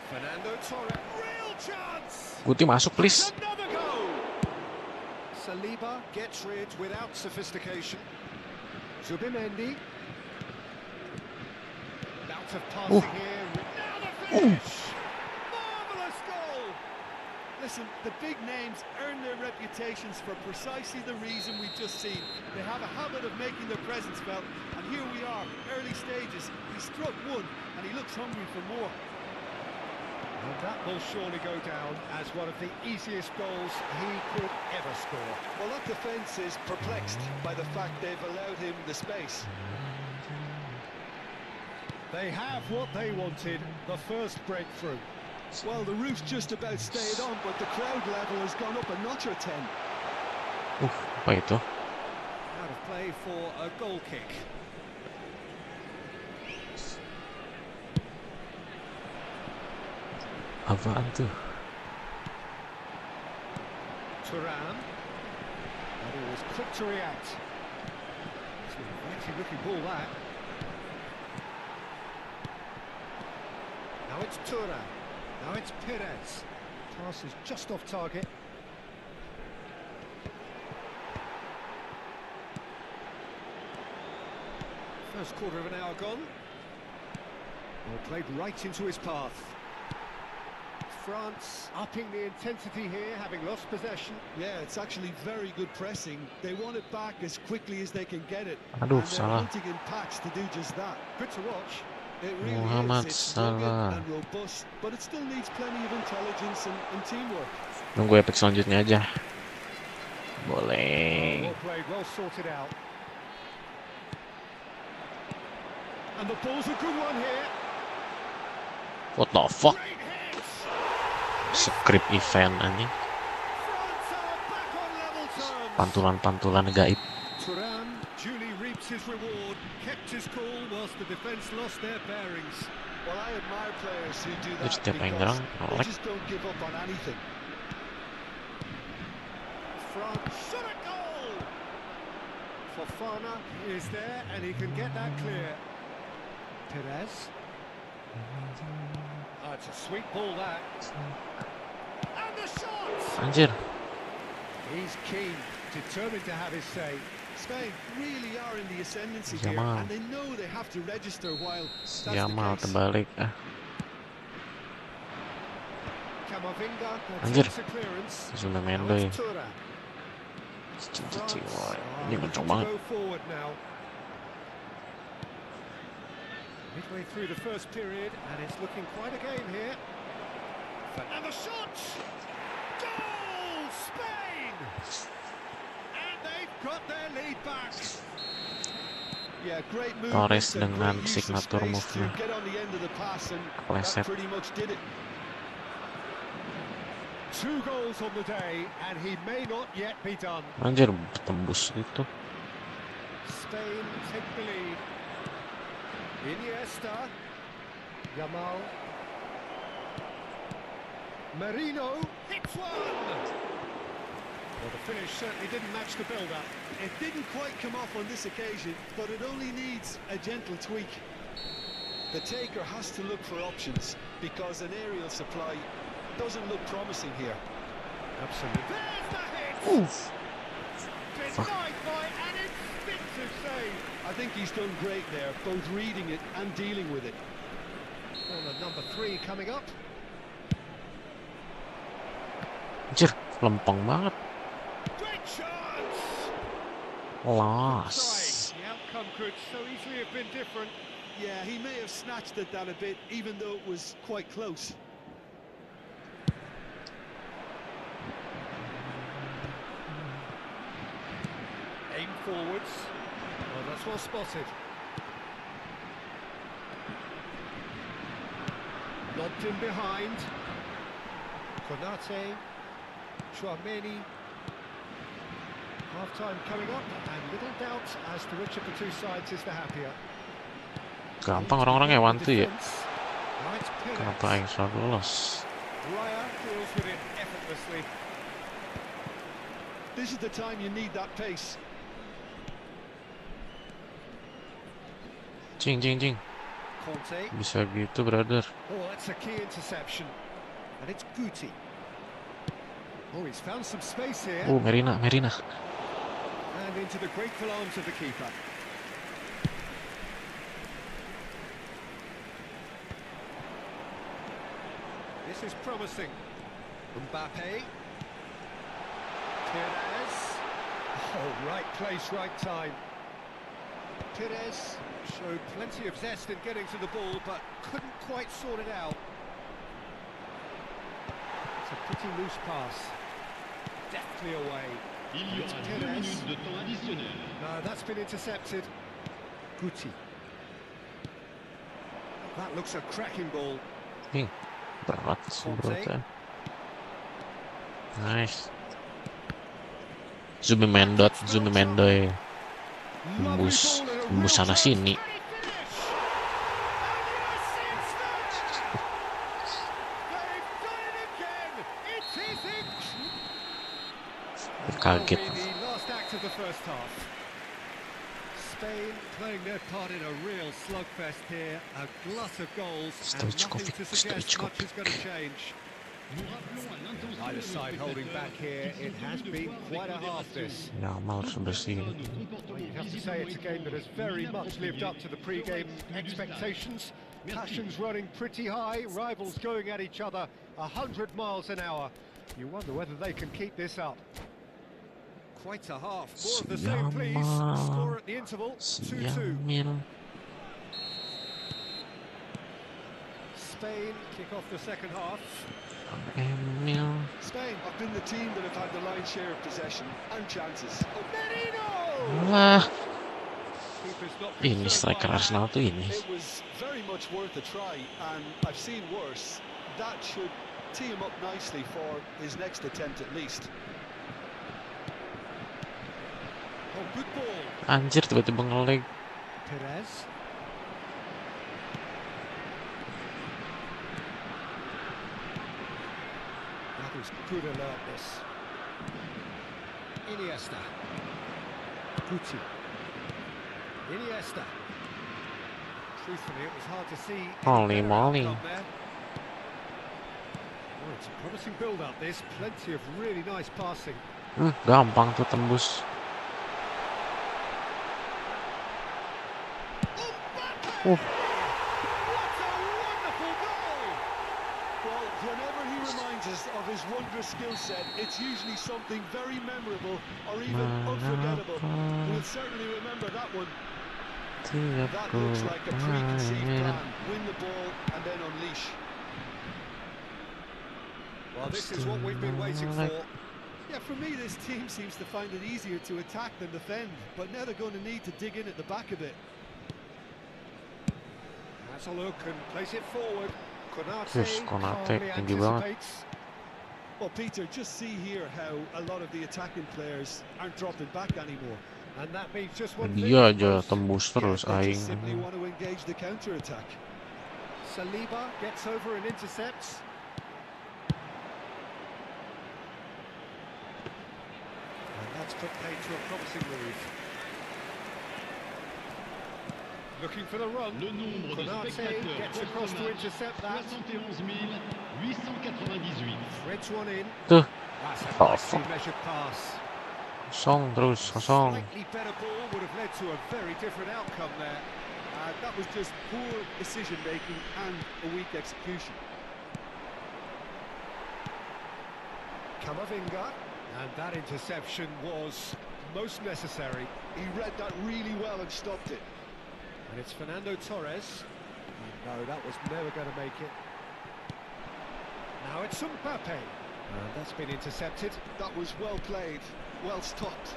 Speaker 2: Fernando Torres, real chance!
Speaker 1: Guti masuk please.
Speaker 2: Another goal! Saliba gets rid without sophistication. Zubimendi. Bout of passing here. Now the finish! Marvellous goal!
Speaker 3: Listen, the big names earn their reputations for precisely the reason we've just seen. They have a habit of making their presence felt, and here we are, early stages. He struck one, and he looks hungry for more.
Speaker 2: And that will surely go down as one of the easiest goals he could ever score.
Speaker 3: Well, that defence is perplexed by the fact they've allowed him the space.
Speaker 2: They have what they wanted, the first breakthrough.
Speaker 3: Well, the roof's just about stayed on, but the crowd level has gone up a notch or 10.
Speaker 1: Apa itu?
Speaker 2: Out of play for a goal kick.
Speaker 1: Apaan tuh?
Speaker 2: Turan. And he was quick to react. It's a very looking ball, that. Now it's Tura. Now it's Perez. Pass is just off target. First quarter of an hour gone. Ball played right into his path. France upping the intensity here, having lost possession.
Speaker 3: Yeah, it's actually very good pressing. They want it back as quickly as they can get it.
Speaker 1: Aduh,
Speaker 3: And they're
Speaker 1: salah.
Speaker 3: hunting in packs to do just that.
Speaker 2: Good to watch.
Speaker 3: It really
Speaker 1: Muhammad
Speaker 3: is. It's
Speaker 1: Salah.
Speaker 3: rugged and robust, but it still needs plenty of intelligence and teamwork.
Speaker 1: Nunggu epic selanjutnya aja.
Speaker 2: Well
Speaker 1: Boleh.
Speaker 2: played, well sorted out. And the ball's a good one here.
Speaker 1: What the fuck?
Speaker 2: Great hit.
Speaker 1: Script event anjing.
Speaker 2: France are back on level terms.
Speaker 1: Pantulan-pantulan gaib.
Speaker 2: Turan duly reaps his reward, kept his cool whilst the defence lost their bearings.
Speaker 3: Well, I admire players who do
Speaker 1: Terus
Speaker 3: that
Speaker 1: setiap yang
Speaker 3: because
Speaker 1: nyerang,
Speaker 3: they
Speaker 1: nolak.
Speaker 3: just don't give up on anything.
Speaker 2: France shot a goal. Fofana is there and he can get that clear. Perez. Oh, it's a sweet ball, that. And the shot!
Speaker 1: Anjir.
Speaker 2: He's keen, determined to have his say.
Speaker 3: Spain really are in the ascendancy here,
Speaker 1: Yamal.
Speaker 3: and they know they have to register while that's the
Speaker 1: Yamal
Speaker 3: case.
Speaker 1: terbalik.
Speaker 2: Camavinga
Speaker 1: Anjir.
Speaker 2: takes a clearance.
Speaker 1: Sudah main
Speaker 2: Now
Speaker 1: deh.
Speaker 2: it's Tura.
Speaker 1: Cici, wah,
Speaker 2: are
Speaker 1: ini
Speaker 2: looking
Speaker 1: kencang
Speaker 2: to
Speaker 1: banget.
Speaker 2: go forward now. Midway through the first period, and it's looking quite a game here. And the shot! Goal! Spain! And they've got their lead back.
Speaker 3: Yeah, great move.
Speaker 1: Torres dengan signature
Speaker 3: to
Speaker 1: move-nya.
Speaker 3: get on the end of the pass, and
Speaker 1: Kepleset.
Speaker 3: that pretty much did it.
Speaker 2: 2 goals on the day, and he may not yet be done.
Speaker 1: Anjir, tembus itu.
Speaker 2: Spain take the lead. Iniesta. Yamal. Marino hits one! Well, the finish certainly didn't match the build-up.
Speaker 3: It didn't quite come off on this occasion, but it only needs a gentle tweak. The taker has to look for options because an aerial supply doesn't look promising here.
Speaker 2: Absolutely. There's the hit!
Speaker 1: Oof.
Speaker 2: Denied by an instinctive save.
Speaker 3: I think he's done great there, both reading it and dealing with it.
Speaker 2: Corner number 3 coming up.
Speaker 1: Anjir, lempeng banget.
Speaker 2: Great chance!
Speaker 1: Los.
Speaker 2: Try. The outcome could so easily have been different.
Speaker 3: Yeah, he may have snatched at that a bit, even though it was quite close.
Speaker 2: Aim forwards. Well, that's well spotted. Lobbed in behind. Konate. Chouameni. Half-time coming up, and little doubt as to which of the two sides is the happier.
Speaker 1: Gampang orang-orang hewan tuh ya.
Speaker 2: Now it's Perez.
Speaker 1: Kenapa yang selalu lolos?
Speaker 2: Raya deals with it effortlessly.
Speaker 3: This is the time you need that pace.
Speaker 1: Cing, cing, cing.
Speaker 2: Conte.
Speaker 1: Bisa gitu, brother.
Speaker 2: Oh, that's a key interception. And it's Guti. Oh, he's found some space here.
Speaker 1: Merina, Merina.
Speaker 2: And into the grateful arms of the keeper. This is promising. Mbappe. Perez. Oh, right place, right time. Perez showed plenty of zest in getting to the ball, but couldn't quite sort it out. It's a pretty loose pass. Deftly away.
Speaker 4: Il y
Speaker 2: It's
Speaker 4: aura 2
Speaker 2: Perez.
Speaker 4: minutes de temps additionnel.
Speaker 2: No, that's been intercepted. Guti. That looks a cracking ball.
Speaker 1: Berat sih, bro. Nice. Zumi Mendot, Zumi Mendoy. Tembus sana sini.
Speaker 2: Kaget.
Speaker 1: Kaget.
Speaker 2: The last act of first half. Spain playing their part in a real slugfest here. A glut of goals and nothing to suggest much is going to change. Either side holding back here. It has been quite a half this.
Speaker 1: Nyamal harus bersih.
Speaker 2: Well, you'd have to say it's a game that has very much lived up to the pre-game expectations. Passions running pretty high, rivals going at each other 100 miles an hour. You wonder whether they can keep this up. Quite a half. More of the same, please. Score at the interval, 2-2. Spain kick off the second half.
Speaker 3: Spain have been the team that have had the lion's share of possession and chances.
Speaker 1: Wah,
Speaker 2: Keeper's not been
Speaker 1: ini
Speaker 2: so
Speaker 1: striker
Speaker 2: far
Speaker 1: Arsenal
Speaker 2: out.
Speaker 1: tuh ini.
Speaker 3: It was very much worth a try, and I've seen worse. That should tee him up nicely for his next attempt at least.
Speaker 2: Oh, good ball.
Speaker 1: Anjir, tiba-tiba ngelag.
Speaker 2: Perez. That was good alertness. Iniesta. Guti. Iniesta. Truthfully, it was hard to see.
Speaker 1: Holy moly.
Speaker 2: Oh, it's a promising build-up. This plenty of really nice passing.
Speaker 1: Gampang tuh tembus.
Speaker 2: What a wonderful goal!
Speaker 3: Well, whenever he reminds us of his wondrous skill set, it's usually something very memorable or even unforgettable. We'll certainly remember that one. That looks like a preconceived plan. Win the ball and then unleash.
Speaker 2: Well, this is what we've been waiting for.
Speaker 3: Yeah, for me, this team seems to find it easier to attack than defend, but now they're going to need to dig in at the back a bit.
Speaker 2: Has a look and place it forward.
Speaker 1: Yes,
Speaker 2: Konate
Speaker 1: Konate,
Speaker 2: calmly
Speaker 1: tinggi banget.
Speaker 2: anticipates.
Speaker 3: Well, Peter, just see here how a lot of the attacking players aren't dropping back anymore.
Speaker 2: And that means just one thing.
Speaker 1: Dia aja tembus terus
Speaker 3: They
Speaker 1: aing.
Speaker 3: just simply want to engage the counter-attack.
Speaker 2: Saliba gets over and intercepts. And that's put paid to a promising move. Looking for the run.
Speaker 4: Le nombre de
Speaker 2: Konate
Speaker 4: spectateurs
Speaker 2: gets across to intercept that.
Speaker 4: 71 898.
Speaker 2: Threads one in.
Speaker 1: Tuh,
Speaker 2: That's a
Speaker 1: Oh,
Speaker 2: nicely
Speaker 1: fuck.
Speaker 2: measured pass.
Speaker 1: kosong terus, kosong.
Speaker 2: Slightly better ball would have led to a very different outcome there.
Speaker 3: That was just poor decision-making and a weak execution.
Speaker 2: Camavinga. And that interception was most necessary.
Speaker 3: He read that really well and stopped it.
Speaker 2: And it's Fernando Torres. No, that was never going to make it. Now it's Mbappe. And that's been intercepted.
Speaker 3: That was well played, well stopped.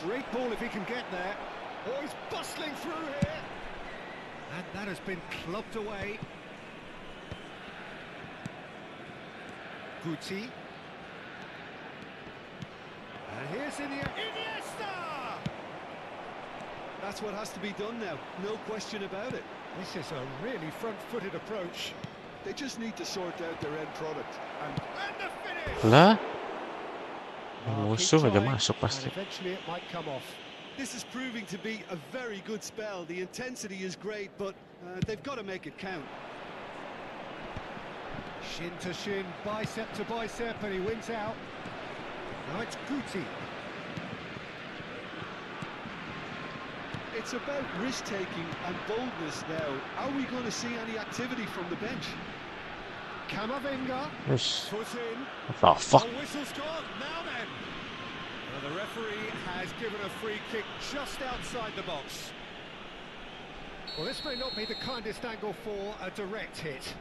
Speaker 2: Great ball if he can get there. Oh, he's bustling through here. And that has been clubbed away. Guti. And here's Iniesta!
Speaker 3: That's what has to be done now, no question about it.
Speaker 2: This is a really front-footed approach.
Speaker 3: They just need to sort out their end product.
Speaker 2: And the finish!
Speaker 1: Lah,
Speaker 2: Oh, keep
Speaker 1: musuh aja
Speaker 2: trying,
Speaker 1: masuk
Speaker 2: and
Speaker 1: pasti.
Speaker 2: eventually it might come off.
Speaker 3: This is proving to be a very good spell. The intensity is great, but they've got to make it count.
Speaker 2: Shin to shin, bicep to bicep, and he wins out. Now it's Guti.
Speaker 3: It's about risk-taking and boldness now. Are we going to see any activity from the bench?
Speaker 2: Camavinga.
Speaker 1: Terus,
Speaker 2: Put in.
Speaker 1: what the fuck?
Speaker 2: Oh, whistle's gone. Now then. Well, the referee has given a free kick just outside the box. Well, this may not be the kindest angle for a direct hit.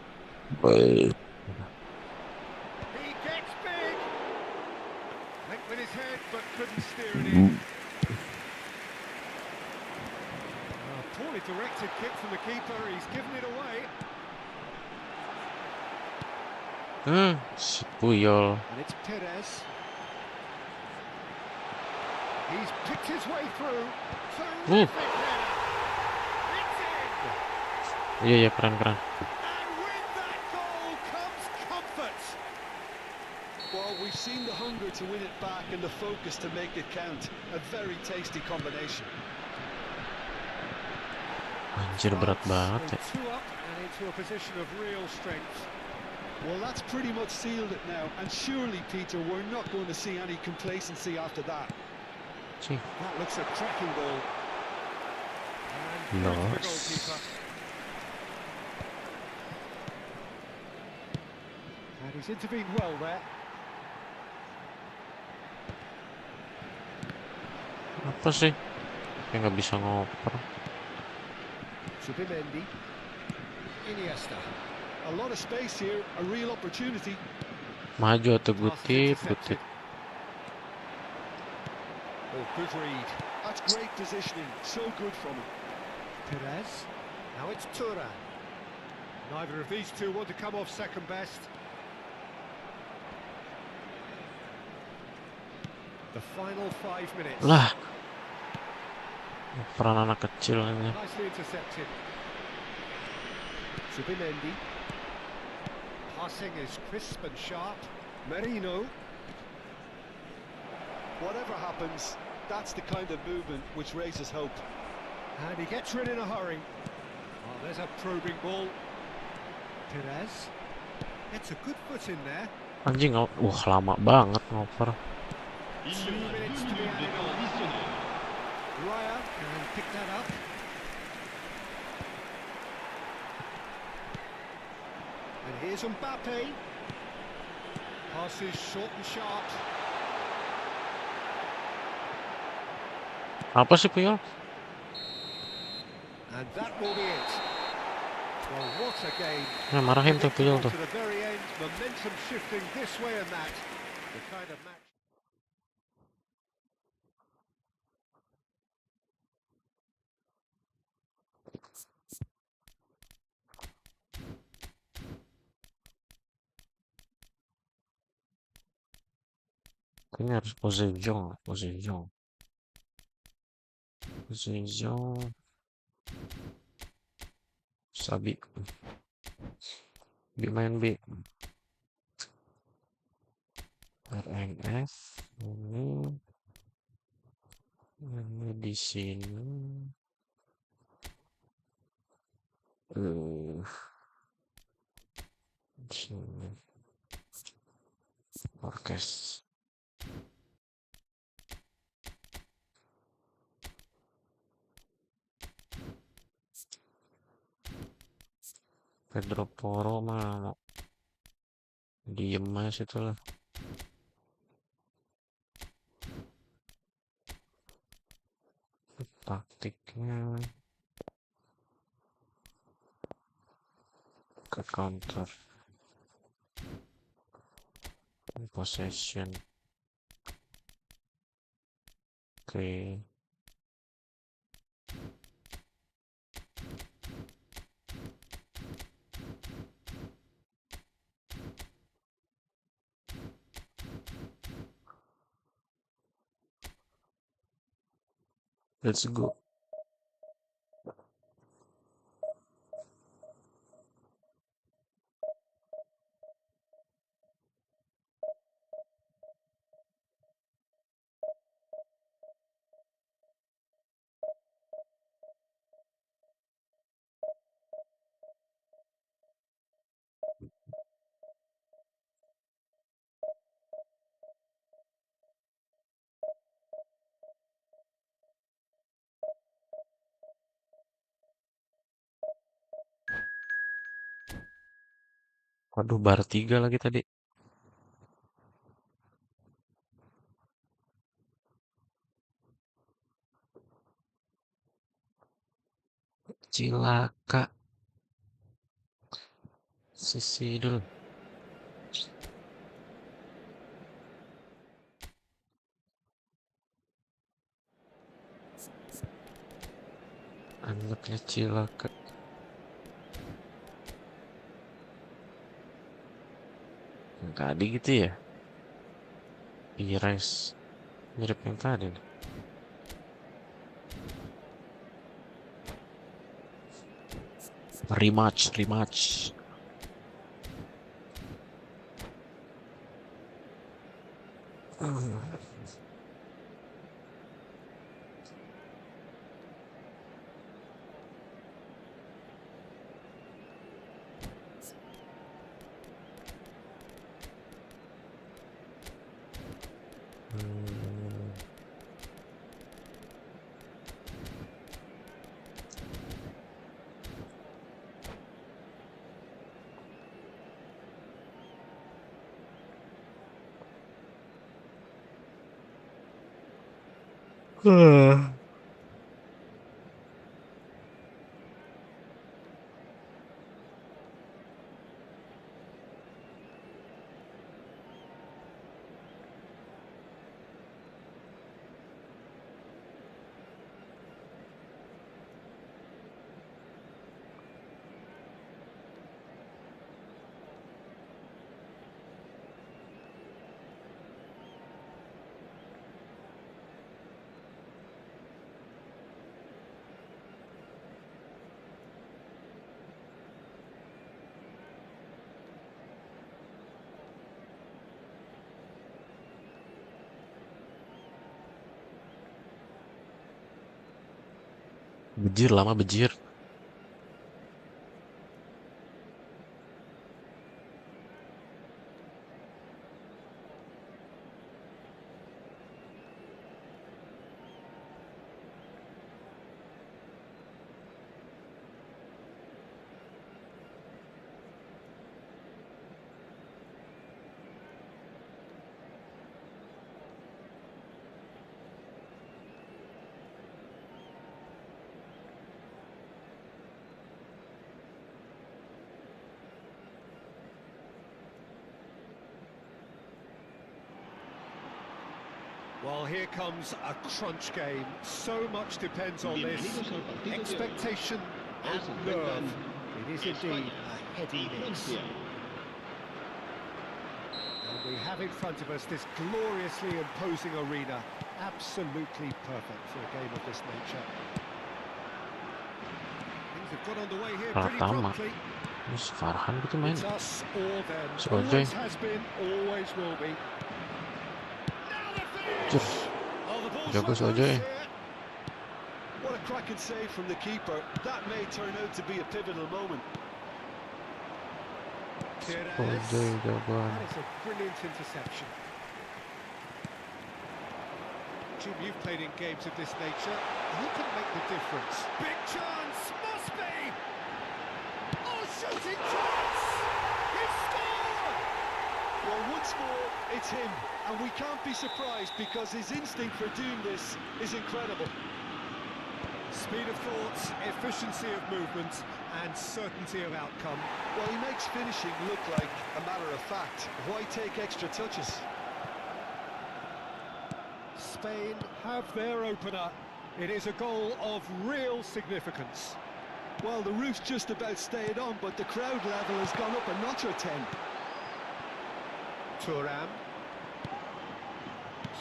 Speaker 1: Wait.
Speaker 2: He gets big. Went with his head, but couldn't steer it in. Poorly directed kick from the keeper. He's given it away.
Speaker 1: Si Puyol.
Speaker 2: And it's Perez. He's picked his way through. Terrific header. It's in.
Speaker 1: Iya, keren.
Speaker 2: And with that goal comes comfort.
Speaker 3: Well, we've seen the hunger to win it back and the focus to make it count. A very tasty combination.
Speaker 1: Anjir, berat banget ya.
Speaker 2: Two up and into a position of real strength.
Speaker 3: Well, that's pretty much sealed it now, and surely, Peter, we're not going to see any complacency after that.
Speaker 1: Cih,
Speaker 2: That looks a cracking ball. And here's the
Speaker 1: los.
Speaker 2: goalkeeper. And he's intervened well there.
Speaker 1: Apa sih? Kayak nggak bisa ngoper.
Speaker 2: Subimendi. Iniesta.
Speaker 3: A lot of space here, a real opportunity.
Speaker 1: Maju atau
Speaker 2: Pass is
Speaker 1: gutip,
Speaker 2: intercepted.
Speaker 1: gutip.
Speaker 2: Oh, good read.
Speaker 3: That's great positioning, so good from him.
Speaker 2: Perez. Now it's Turan. Neither of these two want to come off second best. The final 5 minutes.
Speaker 1: Lah, peran anak kecil ini.
Speaker 2: Nicely intercepted. Subimendi. Passing is crisp and sharp. Merino.
Speaker 3: Whatever happens, that's the kind of movement which raises hope.
Speaker 2: And he gets rid in a hurry. Oh, there's a probing ball. Perez. Gets a good foot in there.
Speaker 1: Anjing, lama banget ngoper.
Speaker 2: 2 minutes to be added on. Raya can pick that up. And here's Mbappe. Passes short and sharp.
Speaker 1: Apa sih, Puyol?
Speaker 2: And that will be it. Well, what a game.
Speaker 1: Nah, marahin tuh Puyol tuh.
Speaker 2: To the very end, momentum shifting this way and that. The kind of match.
Speaker 1: Ini harus position. Sabi. B main B. RNF ini di sini. Di sini. Orkes. Pedro Poro mah diem aja situ lah. Taktiknya ke counter, possession. Oke. Let's go. Waduh, bar 3 lagi tadi. Cilaka. Sisi dulu. Anaknya cilaka. Tadi gitu ya. Pires. Mirip yang tadi nih. Rematch. Bejir, lama bejir.
Speaker 2: Well, here comes a crunch game. So much depends on this.
Speaker 4: Bienvenidos al partido de hoy.
Speaker 2: Expectation and
Speaker 4: Os
Speaker 2: nerve.
Speaker 4: ofrecen
Speaker 2: It is indeed a heady mix.
Speaker 4: Francia.
Speaker 2: And we have in front of us this gloriously imposing arena. Absolutely perfect for a game of this nature. Things have got underway here pretty
Speaker 1: Pertama.
Speaker 2: promptly.
Speaker 1: Ini si Farhan gitu main.
Speaker 2: It's us or them.
Speaker 1: Si Ojay.
Speaker 2: Always has been, always will be.
Speaker 1: Cuk,
Speaker 2: Oh, the ball's
Speaker 1: jago si
Speaker 2: loose
Speaker 1: Ojay.
Speaker 2: here.
Speaker 3: What a cracking save from the keeper. That may turn out to be a pivotal moment.
Speaker 1: Ojay jagoan.
Speaker 2: That is a brilliant interception. Jim, you've played in games of this nature. Who can make the difference? Big chance, must be! Oh, shooting chance! He's scored!
Speaker 3: Well, once more, it's him. And we can't be surprised because his instinct for doing this is incredible.
Speaker 2: Speed of thought, efficiency of movement, and certainty of outcome.
Speaker 3: Well, he makes finishing look like a matter of fact. Why take extra touches?
Speaker 2: Spain have their opener. It is a goal of real significance.
Speaker 3: Well, the roof's just about stayed on, but the crowd level has gone up a notch or 10.
Speaker 2: Thuram.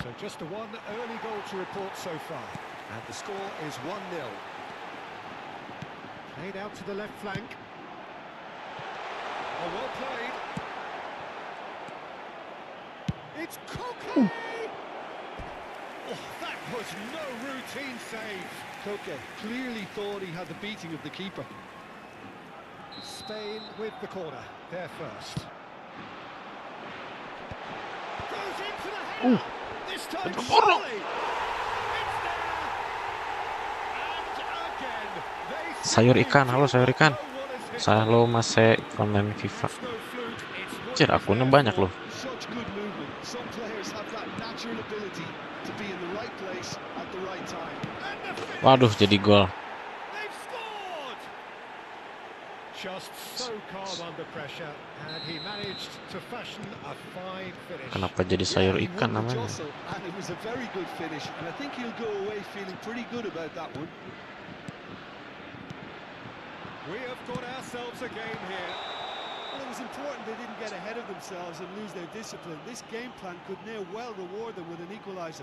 Speaker 2: So just the one early goal to report so far. And the score is 1-0. Played out to the left flank. Oh, well played. It's Koke! Oh, that was no routine save.
Speaker 3: Koke clearly thought he had the beating of the keeper.
Speaker 2: Spain with the corner, there first. Goes into the header. This time surely. It's there. And again, they
Speaker 1: Sayur ikan, halo sayur ikan.
Speaker 2: know what has hit
Speaker 1: Saya lo masih konten FIFA.
Speaker 2: It's no fluke, it's what
Speaker 1: Cir,
Speaker 2: is
Speaker 1: akunnya
Speaker 2: there.
Speaker 1: banyak loh.
Speaker 3: Such good movement. Some players have that natural ability to be in the right place at the right time.
Speaker 2: And the finish.
Speaker 1: Waduh, jadi gol.
Speaker 2: They've scored. Just so calm under pressure, and he managed to fashion a fine finish.
Speaker 1: Kenapa jadi sayur
Speaker 3: He
Speaker 1: ikan
Speaker 3: won the
Speaker 1: namanya?
Speaker 3: jostle, and it was a very good finish, and I think he'll go away feeling pretty good about that one.
Speaker 2: We have got ourselves a game here.
Speaker 3: Well, it was important they didn't get ahead of themselves and lose their discipline. This game plan could now well reward them with an equalizer.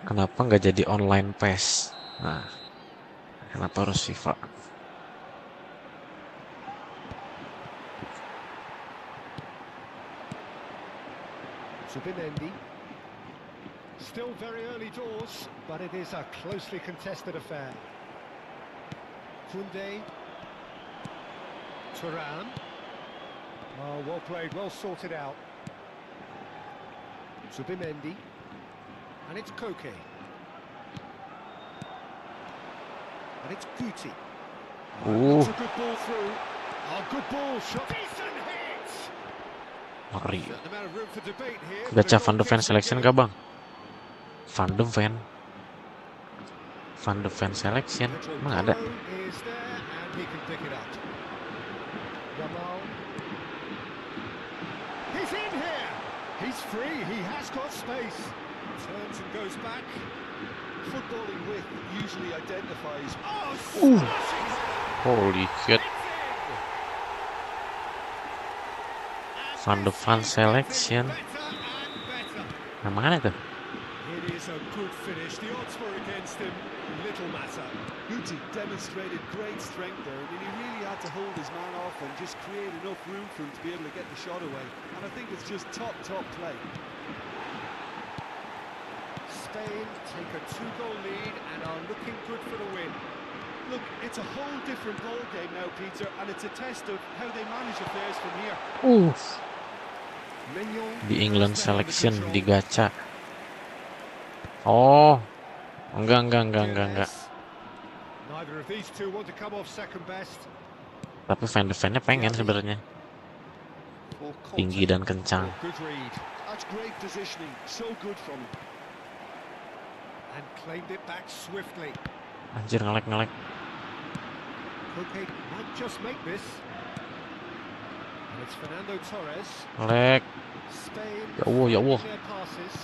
Speaker 1: Kenapa nggak jadi online PES? Nah, kenapa harus FIFA?
Speaker 2: Zubimendi. Still very early doors, but it is a closely contested affair. Koundé. Thuram. Oh, well played, well sorted out. Zubimendi. And it's Koke. And it's Guti. That's a good ball through. Oh, good ball, shot. Decent hit!
Speaker 1: Ngeri.
Speaker 2: Certain amount of room for debate here.
Speaker 1: Gacha Van de Ven Selection gak bang? Van de Ven. Van de Ven selection. Emang ada?
Speaker 2: Is there and he can pick it up. Yamal. He's in here. He's free. He has got space. Turns and goes back.
Speaker 3: Footballing width usually identifies.
Speaker 2: Oh,
Speaker 1: Ooh.
Speaker 2: smashing header.
Speaker 1: Holy shit.
Speaker 2: It's in.
Speaker 1: Van de Ven
Speaker 2: This is
Speaker 1: selection.
Speaker 2: getting better and better.
Speaker 1: Nah, mana tuh?
Speaker 2: It is a good finish. The odds were against him. Little matter.
Speaker 3: Guti demonstrated great strength there. I mean, he really had to hold his man off and just create enough room for him to be able to get the shot away. And I think it's just top play.
Speaker 2: Spain take a 2-goal lead and are looking good for the win.
Speaker 3: Look, it's a whole different ball game now, Peter, and it's a test of how they manage affairs from here.
Speaker 2: Mignon
Speaker 1: Di England
Speaker 2: has down the
Speaker 1: selection
Speaker 2: control.
Speaker 1: di gacha. Oh, enggak.
Speaker 2: Yes. Neither of these two want to come off second best.
Speaker 1: Tapi Van de Ven-nya pengen sebenarnya
Speaker 3: Or
Speaker 1: tinggi dan kencang.
Speaker 2: Oh, good read.
Speaker 3: That's great positioning. So good from him.
Speaker 2: And claimed it back swiftly.
Speaker 1: Anjir ngelek.
Speaker 2: Koke might just make this. And it's Fernando Torres.
Speaker 1: Ngelek.
Speaker 2: Spain
Speaker 1: Ya Allah.
Speaker 2: their passes.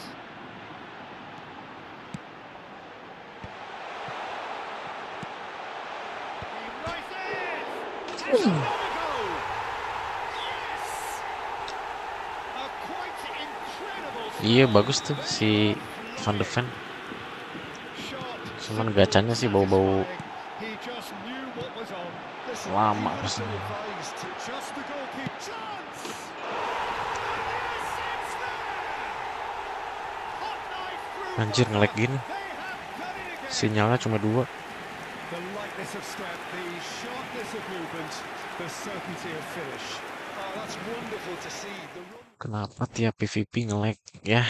Speaker 2: He rises! It's another goal! Yes! A quite incredible
Speaker 1: Iya
Speaker 2: start.
Speaker 1: bagus tuh si Van de Ven. Cuman gacanya sih bau-bau
Speaker 2: He just knew what was on.
Speaker 3: Listen,
Speaker 1: lama
Speaker 3: he was so
Speaker 1: rasanya.
Speaker 3: advised to
Speaker 2: Just the goalkeeper chance. And yes, it's there. Hot knife through
Speaker 1: Anjir
Speaker 2: fire.
Speaker 1: ngelek gini.
Speaker 2: They have done it again.
Speaker 1: Sinyalnya cuma 2.
Speaker 2: The lightness of step, the sharpness of movement, the certainty of finish.
Speaker 3: Oh, that's wonderful to see. The run.
Speaker 1: Kenapa tiap PVP ngelek ya?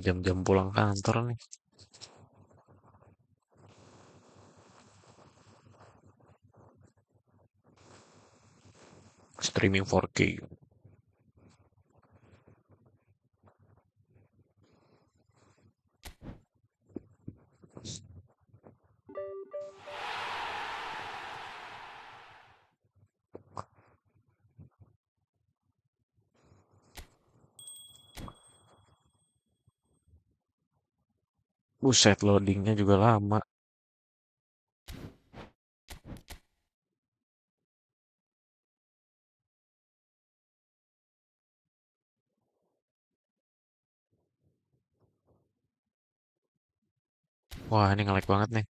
Speaker 1: Jam-jam pulang kantor nih. Streaming 4K. Buset, loadingnya juga lama. Wah, ini nge-lag banget nih.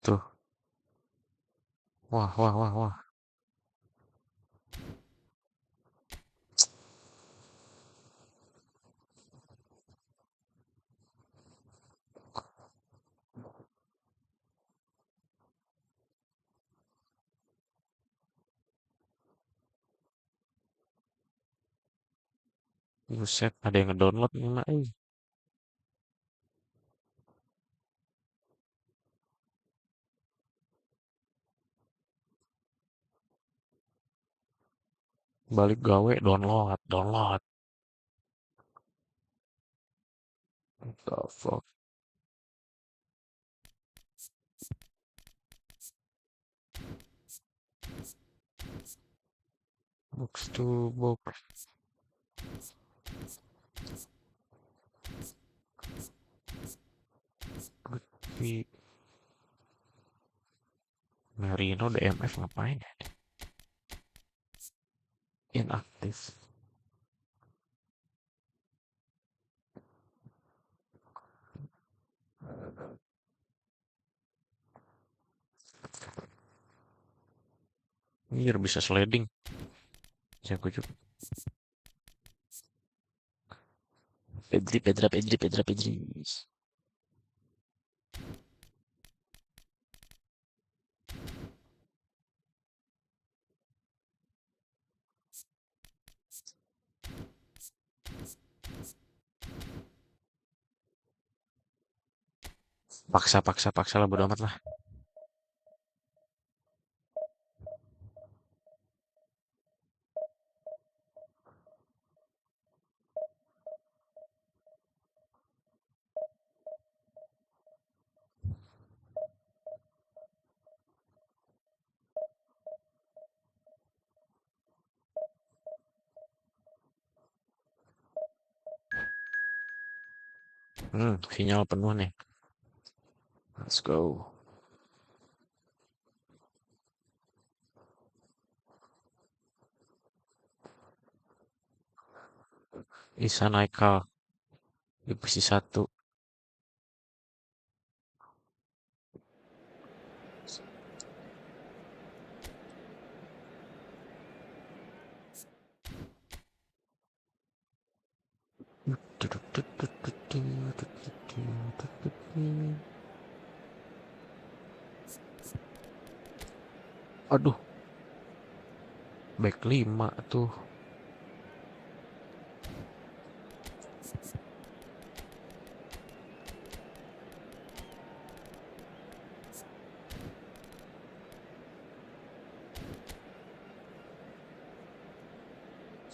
Speaker 1: Tuh. Wah. Buset, ada yang ngedownload nih, Mak. Balik gawe, download. What the fuck? Box to box. Tapi Marino DMF ngapain ya? Inaktif. Anjir bisa sliding. Jago juga. Pedri. Paksa lah, bodo amat lah. Sinyal penuh nih. Let's go. Isa Naikal di posisi 1. Aduh, back 5 tuh.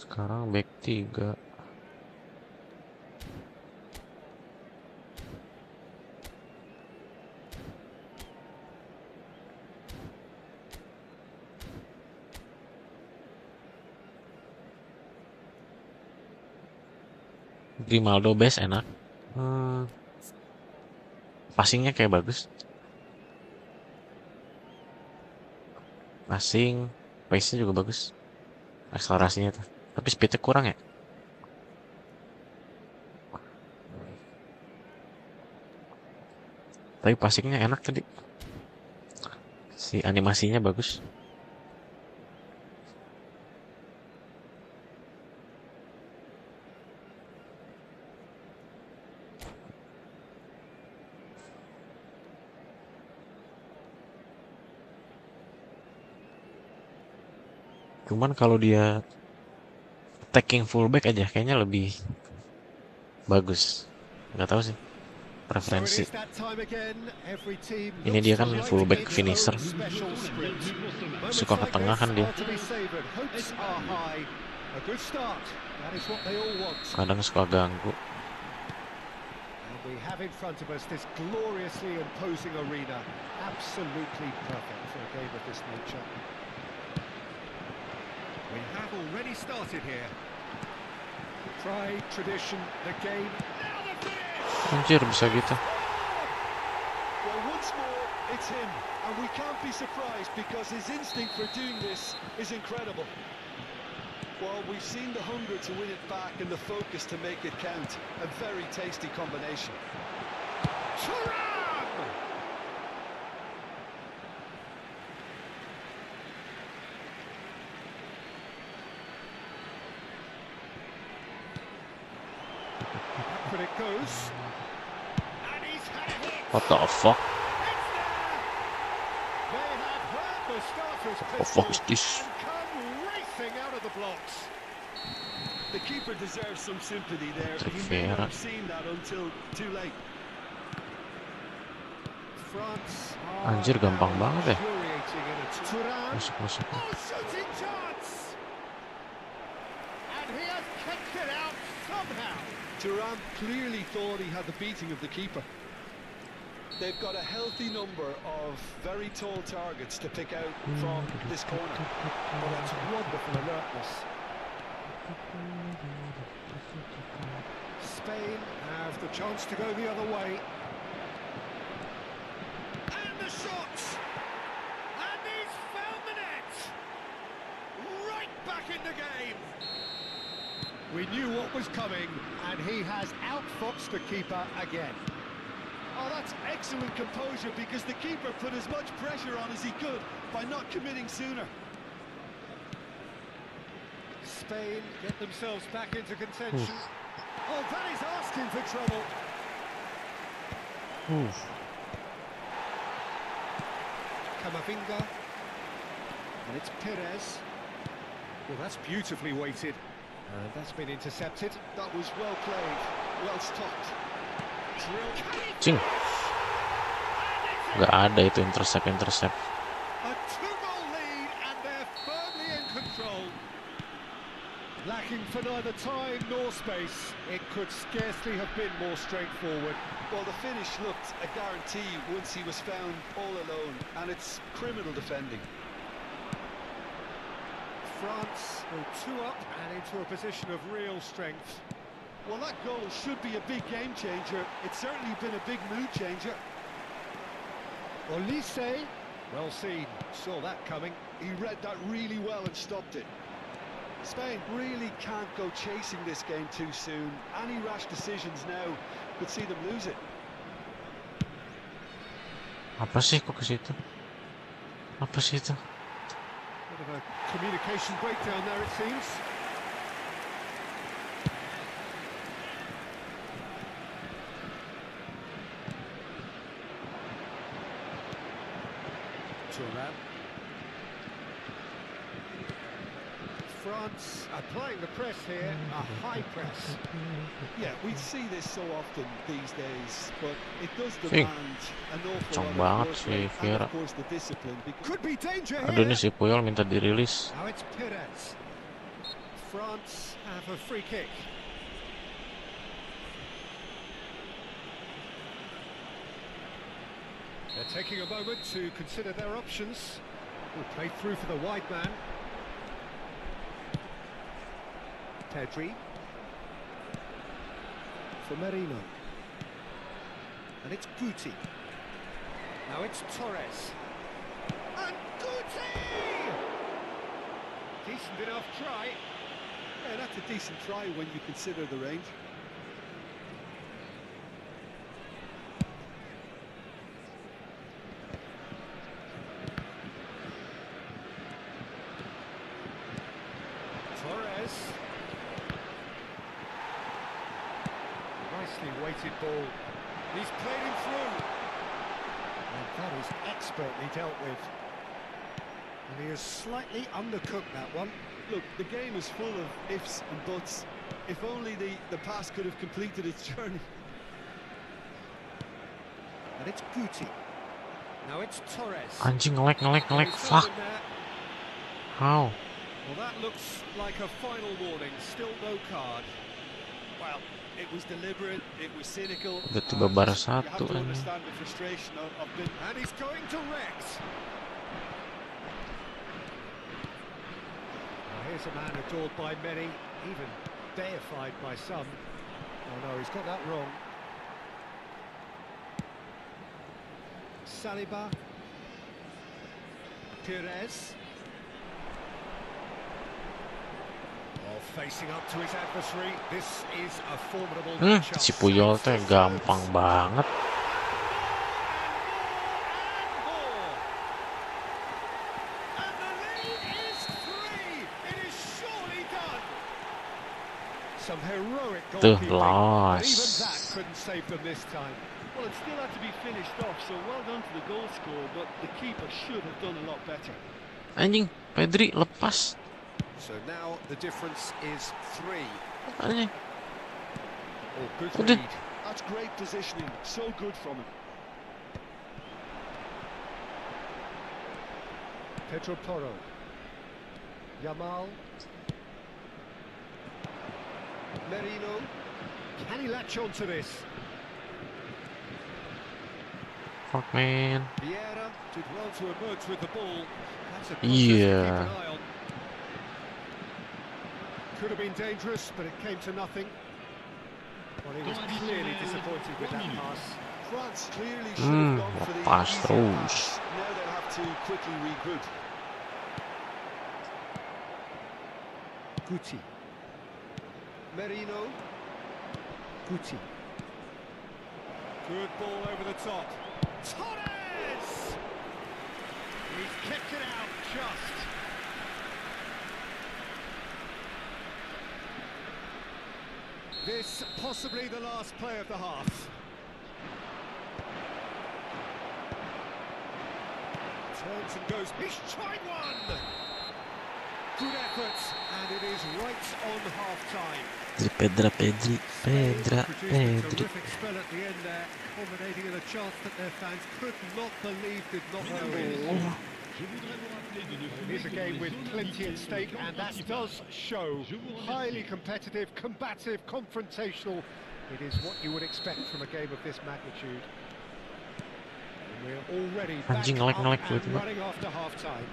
Speaker 1: Sekarang back 3. Grimaldo base enak. Passingnya kayak bagus. Passing, pace-nya juga bagus. Akselerasinya tuh. Tapi speednya kurang ya. Tapi passingnya enak tadi. Si animasinya bagus. Cuman kalau dia attacking fullback aja kayaknya lebih bagus. Nggak tahu sih, preferensi. Ini dia kan fullback finisher. Suka ke tengah kan dia. Kadang suka ganggu.
Speaker 2: We have in front of us this gloriously imposing arena, absolutely perfect for a game of this nature. We have already started here. Pride, tradition, the game. Now the finish!
Speaker 1: Anjir, bisa gitu.
Speaker 3: Well, once more, it's him. And we can't be surprised because his instinct for doing this is incredible. Well, we've seen the hunger to win it back and the focus to make it count. A very tasty combination.
Speaker 2: But it goes. And he's had a hit.
Speaker 1: What the fuck?
Speaker 2: They have heard the starters
Speaker 1: What the fuck is this?
Speaker 2: and come racing out of the blocks.
Speaker 3: The keeper deserves some sympathy there. He may not have seen that until too late.
Speaker 2: France
Speaker 1: Anjir, gampang banget ya.
Speaker 2: infuriating in it. Thuram.
Speaker 1: Masuk.
Speaker 2: Oh, shooting chance! And he has kicked it out somehow.
Speaker 3: Thuram clearly thought he had the beating of the keeper. They've got a healthy number of very tall targets to pick out from this corner.
Speaker 2: Oh, that's wonderful alertness. Spain have the chance to go the other way. And the shot! And he's found the net! Right back in the game! We knew what was coming, and he has outfoxed the keeper again.
Speaker 3: Oh, that's excellent composure because the keeper put as much pressure on as he could by not committing sooner.
Speaker 2: Spain get themselves back into contention. Oh, that is asking for trouble. Camavinga. And it's Perez. Well, that's beautifully weighted. And that's been intercepted.
Speaker 3: That was well played, well stopped.
Speaker 1: Cing. Nggak ada itu intercept.
Speaker 2: A two-goal lead, and they're firmly in control. Lacking for neither time nor space, it could scarcely have been more straightforward.
Speaker 3: Well, the finish looked a guarantee once he was found all alone, and it's criminal defending.
Speaker 2: France go two up and into a position of real strength.
Speaker 3: Well, that goal should be a big game changer. It's certainly been a big mood changer.
Speaker 2: Olise, well seen, saw that coming.
Speaker 3: He read that really well and stopped it. Spain really can't go chasing this game too soon. Any rash decisions now could see them lose it.
Speaker 1: Apa sih kok ke situ? Apa sih itu?
Speaker 2: Bit of a communication breakdown there, it seems. France applying the press here, a high press.
Speaker 3: Yeah, we see this so often these days, but it does
Speaker 1: Sing.
Speaker 3: demand an awful
Speaker 1: Cong
Speaker 3: lot
Speaker 1: banget
Speaker 3: of
Speaker 1: si
Speaker 3: work rate and
Speaker 1: Vieira.
Speaker 3: of course the discipline.
Speaker 2: Could be danger
Speaker 1: Aduh, ini
Speaker 2: here.
Speaker 1: si Puyol minta dirilis.
Speaker 2: Now it's Perez. France have a free kick. They're taking a moment to consider their options. Will play through for the wide man. Pedri. For Merino. And it's Guti. Now it's Torres. And Guti! Decent enough try.
Speaker 3: Yeah, that's a decent try when you consider the range.
Speaker 2: Torres. Nicely weighted ball. He's played him through. And that is expertly dealt with. And he has slightly undercooked that one.
Speaker 3: Look, the game is full of ifs and buts. If only the pass could have completed its journey.
Speaker 2: And it's Guti. Now it's Torres.
Speaker 1: Anjing, ngelek.
Speaker 2: He's
Speaker 1: Fuck.
Speaker 2: held him there.
Speaker 1: How?
Speaker 2: Well, that looks like a final warning. Still no card.
Speaker 3: Well, it was deliberate, it was cynical.
Speaker 1: Udah tiba bar
Speaker 3: and you have
Speaker 1: satu
Speaker 3: to
Speaker 1: anjing.
Speaker 3: understand the frustration of being...
Speaker 2: And he's going direct. Now here's a man adored by many, even deified by some. Oh no, he's got that wrong. Saliba. Perez. Oh, facing up to his adversary. This is a formidable matchup.
Speaker 1: Si Puyol teh gampang banget.
Speaker 2: And the lead is 3. It is surely done. Some heroic
Speaker 1: Tuh,
Speaker 2: goalkeeping. But
Speaker 1: loss.
Speaker 2: even that couldn't save them this time.
Speaker 3: Well, it still had to be finished off, so well done to the goal scorer, but the keeper should have done a lot better.
Speaker 1: Anjing, Pedri lepas.
Speaker 2: So now the difference is 3.
Speaker 1: Anjing.
Speaker 2: Oh, good
Speaker 1: Udah.
Speaker 2: read.
Speaker 3: That's great positioning, so good from him.
Speaker 2: Pedro Porro. Yamal. Merino. Can he latch on to this?
Speaker 1: Fuck, man.
Speaker 2: Vieira did well to emerge with the ball. That's a process to
Speaker 1: Yeah.
Speaker 2: keep an eye on. Could have been dangerous, but it came to nothing. Well, he was clearly disappointed with that pass.
Speaker 3: France clearly should have gone for the
Speaker 1: lepas
Speaker 3: easy
Speaker 1: terus.
Speaker 3: pass. Now they'll have to quickly regroup.
Speaker 2: Guti. Merino. Guti. Good ball over the top. Torres! He's kicked it out just. This possibly the last play of the half. Turns and goes. He's tried one! Good effort, and it is right on half-time.
Speaker 1: Pedri.
Speaker 2: Produced a terrific spell at the end there, culminating in a chance that their fans could not believe did not go in.
Speaker 4: Je voudrais vous rappeler de ne
Speaker 2: It
Speaker 4: fumer
Speaker 2: is a
Speaker 4: que
Speaker 2: game
Speaker 4: des
Speaker 2: with
Speaker 4: zones
Speaker 2: plenty at
Speaker 4: de
Speaker 2: stake, and that does show.
Speaker 4: Je vous remercie.
Speaker 2: Highly competitive, combative, confrontational. It is what you would expect from a game of this magnitude. And we're already back
Speaker 1: Anjing,
Speaker 2: up
Speaker 1: ngelek
Speaker 2: and
Speaker 1: tiba-tiba.
Speaker 2: running after half-time.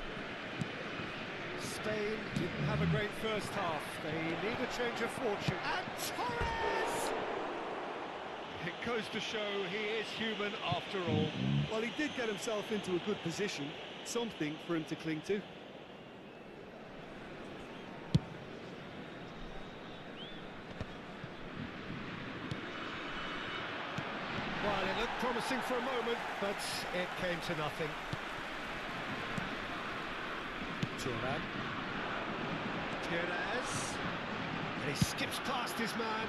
Speaker 2: Spain didn't have a great first half. They need a change of fortune. And Torres! It goes to show he is human after all.
Speaker 3: Well, he did get himself into a good position, something for him to cling to.
Speaker 2: Well, it looked promising for a moment, but it came to nothing. Turan. Perez. And he skips past his man.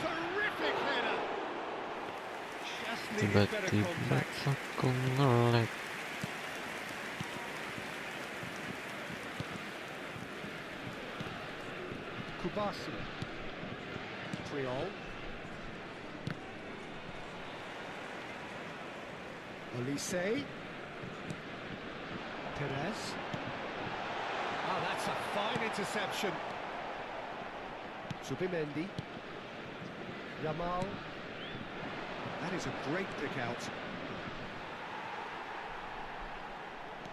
Speaker 2: Terrific header. Just needed better
Speaker 1: Tiba-tiba
Speaker 2: contact.
Speaker 1: aku nge-lag.
Speaker 2: Kubasi. Triol. Olise. Perez. Oh, that's a fine interception. Subimendi. Yamal. That is a great pick out.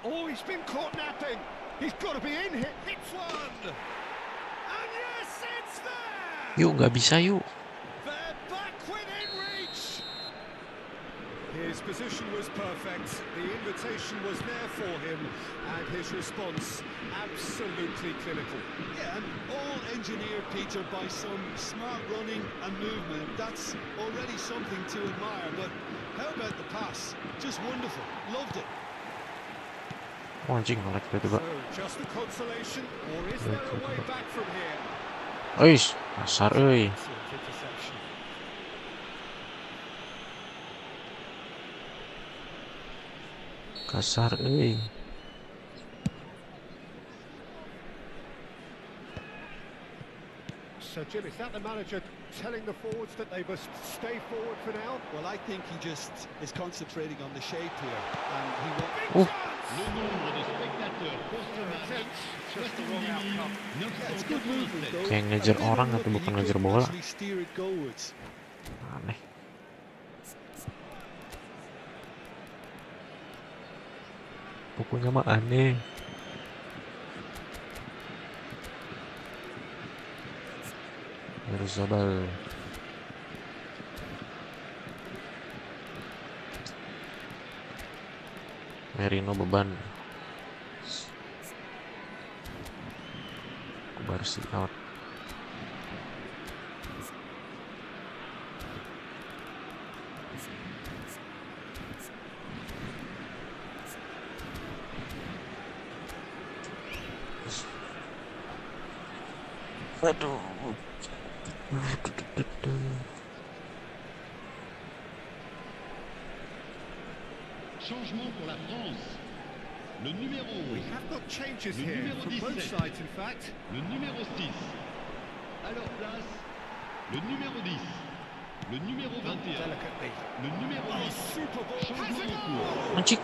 Speaker 2: Oh, he's been caught napping. He's got to be in here. Hits one. And yes, it's there.
Speaker 1: Yuk, nggak bisa yuk.
Speaker 2: They're back within reach. His position was perfect. The invitation was there for him, and his response absolutely clinical.
Speaker 3: Yeah, and all engineered, Peter, by some smart running and movement. That's already something to admire, but how about the pass? Just wonderful. Loved it.
Speaker 1: Oh, anjing, nge-lag tiba-tiba.
Speaker 2: So, just a consolation, or is there a way back from here?
Speaker 1: Ois, kasar euy.
Speaker 2: Excellent interception.
Speaker 1: Kasar euy.
Speaker 2: So, Jim, is that the manager telling the forwards that they must stay forward for now?
Speaker 3: Well, I think he just is concentrating on the shape here, and he
Speaker 2: Big
Speaker 3: won't...
Speaker 2: chance!
Speaker 4: Le nombre de spectateurs post-match,
Speaker 2: Attempts, just the wrong
Speaker 4: 70
Speaker 2: outcome.
Speaker 3: Yeah, it's good movement,
Speaker 4: 987.
Speaker 3: though.
Speaker 1: Kayak ngejar
Speaker 3: A bit
Speaker 1: orang
Speaker 3: unlucky
Speaker 1: atau bukan
Speaker 3: he
Speaker 1: ngejar
Speaker 3: couldn't
Speaker 1: bola.
Speaker 3: actually steer it goalwards.
Speaker 1: Aneh. Pokoknya mah aneh. Harus sabar. Merino beban. Kubarsi out. Aduh.
Speaker 4: Changement pour la France. Le numéro,
Speaker 2: We have got changes
Speaker 4: Le
Speaker 2: here
Speaker 4: numéro
Speaker 2: from both
Speaker 4: 17.
Speaker 2: sides, in fact.
Speaker 4: le numéro 6. À leur place, le numéro 10. Le numéro 21.
Speaker 2: Delicately.
Speaker 4: Le numéro
Speaker 2: Oh,
Speaker 4: 8.
Speaker 2: super ball. Has
Speaker 4: Changement
Speaker 2: it
Speaker 4: en cours.
Speaker 2: all?
Speaker 1: Anjing.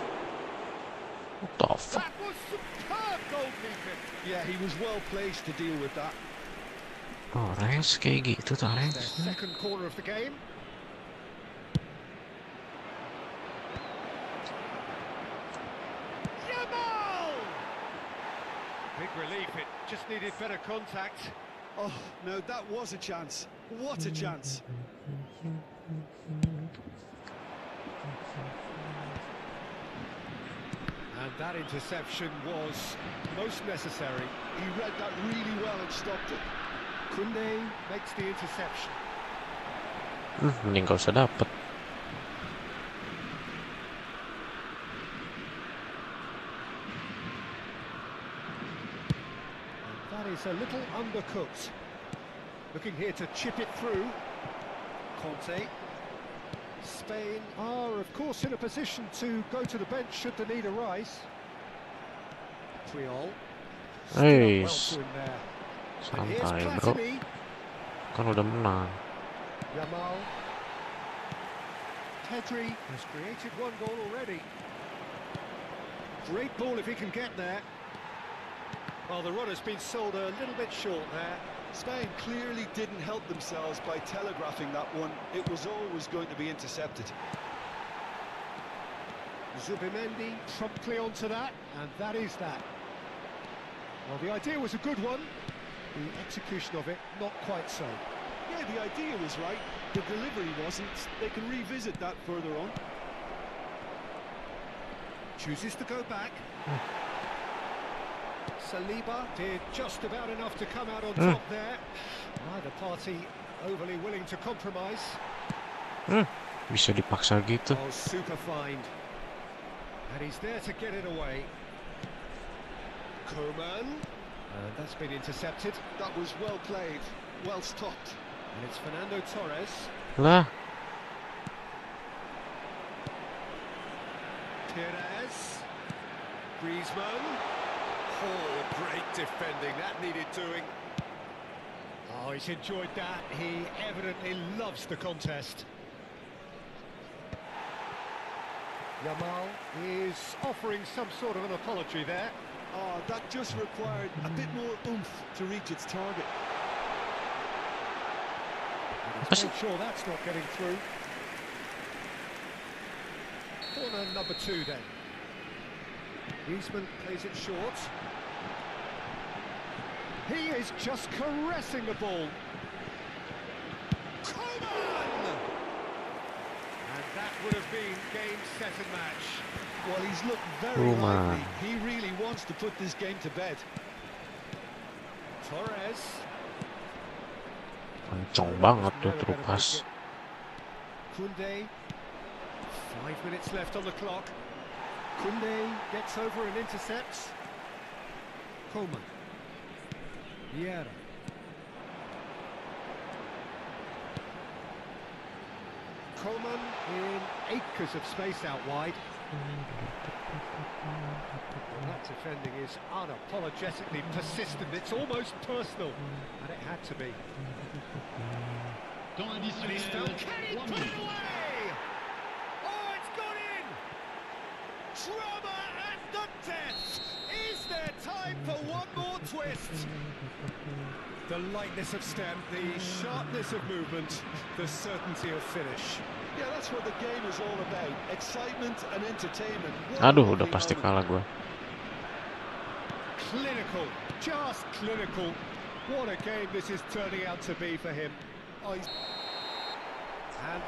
Speaker 1: What the fuck?
Speaker 2: That was superb goalkeeping.
Speaker 3: Yeah, he was well placed to deal with that.
Speaker 1: Torres kayak gitu
Speaker 2: Their
Speaker 1: Torres.
Speaker 2: second corner of the game. Yamal! Big relief, it just needed better contact.
Speaker 3: Oh, no, that was a chance. What a chance.
Speaker 2: And that interception was most necessary.
Speaker 3: He read that really well and stopped it.
Speaker 2: Kunde makes the interception.
Speaker 1: Mending gak usah dapet.
Speaker 2: And that is a little undercooked. Looking here to chip it through. Conte. Spain are, of course, in a position to go to the bench should the need arise. Triol. Stood up
Speaker 1: Hey,
Speaker 2: well to him there. And here's
Speaker 1: santai bro.
Speaker 2: Platini.
Speaker 1: Kan udah menang.
Speaker 2: Yamal. Pedri has created one goal already. Great ball if he can get there. Well, the run has been sold a little bit short there.
Speaker 3: Spain clearly didn't help themselves by telegraphing that one. It was always going to be intercepted.
Speaker 2: Zubimendi promptly onto that, and that is that. Well, the idea was a good one. The execution of it, not quite so.
Speaker 3: Yeah, the idea was right. The delivery wasn't. They can revisit that further on.
Speaker 2: Chooses to go back. Saliba did just about enough to come out on top there. Neither party overly willing to compromise.
Speaker 1: Bisa dipaksa gitu.
Speaker 2: Oh, super find. And he's there to get it away. Koeman. And that's been intercepted.
Speaker 3: That was well played, well stopped.
Speaker 2: And it's Fernando Torres.
Speaker 1: Lah,
Speaker 2: Perez. Griezmann. Oh, great defending. That needed doing. Oh, he's enjoyed that. He evidently loves the contest. Yamal is offering some sort of an apology there.
Speaker 3: Oh, that just required a bit more oomph to reach its target.
Speaker 2: I'm sure that's not getting through. Corner number 2 then. Griezmann plays it short. He is just caressing the ball. Koeman! And that would have been game, set and match.
Speaker 3: Well, he's looked very
Speaker 1: Koeman.
Speaker 3: lively. He really wants to put this game to bed.
Speaker 2: Torres.
Speaker 1: kenceng banget tuh terupas.
Speaker 2: Koundé. 5 minutes left on the clock. Koundé gets over and intercepts. Koeman. Vieira. Koeman in acres of space out wide. Well, that defending is unapologetically persistent. It's almost personal, and it had to be.
Speaker 4: Temps
Speaker 2: And he's
Speaker 4: additionnel,
Speaker 2: still, can he
Speaker 4: 3
Speaker 2: put it
Speaker 4: minutes.
Speaker 2: away? Oh, it's gone in! Drama at the death! Is there time for one more twist? The lightness of step, the sharpness of movement, the certainty of finish.
Speaker 3: Yeah, that's what the game is all about. Excitement and entertainment. What a
Speaker 1: Aduh,
Speaker 3: lovely
Speaker 1: udah pasti
Speaker 3: moment.
Speaker 1: kalah gua.
Speaker 2: Clinical, just clinical. What a game this is turning out to be for him. Oh, and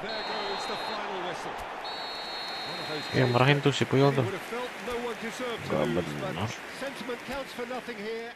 Speaker 2: there goes the final whistle. One of those
Speaker 1: Yang
Speaker 2: games
Speaker 1: marahin tuh si Puyol
Speaker 2: that he
Speaker 1: tuh.
Speaker 2: would have felt no one deserved to
Speaker 1: Gak
Speaker 2: lose, but
Speaker 1: benar.
Speaker 2: sentiment counts for nothing here.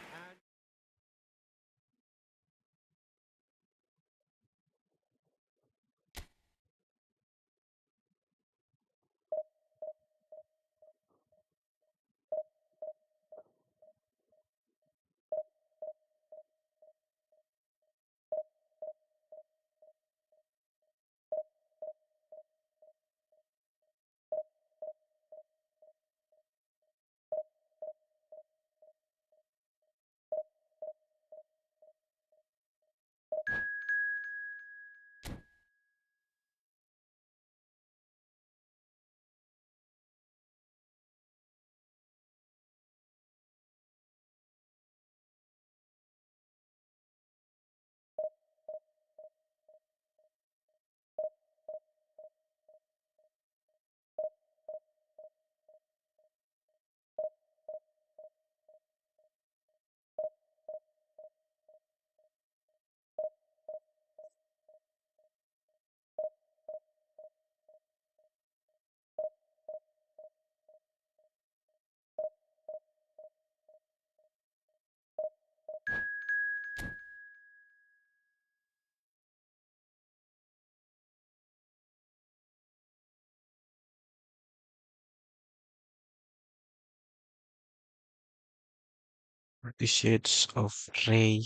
Speaker 2: And
Speaker 1: The Shades of Ray.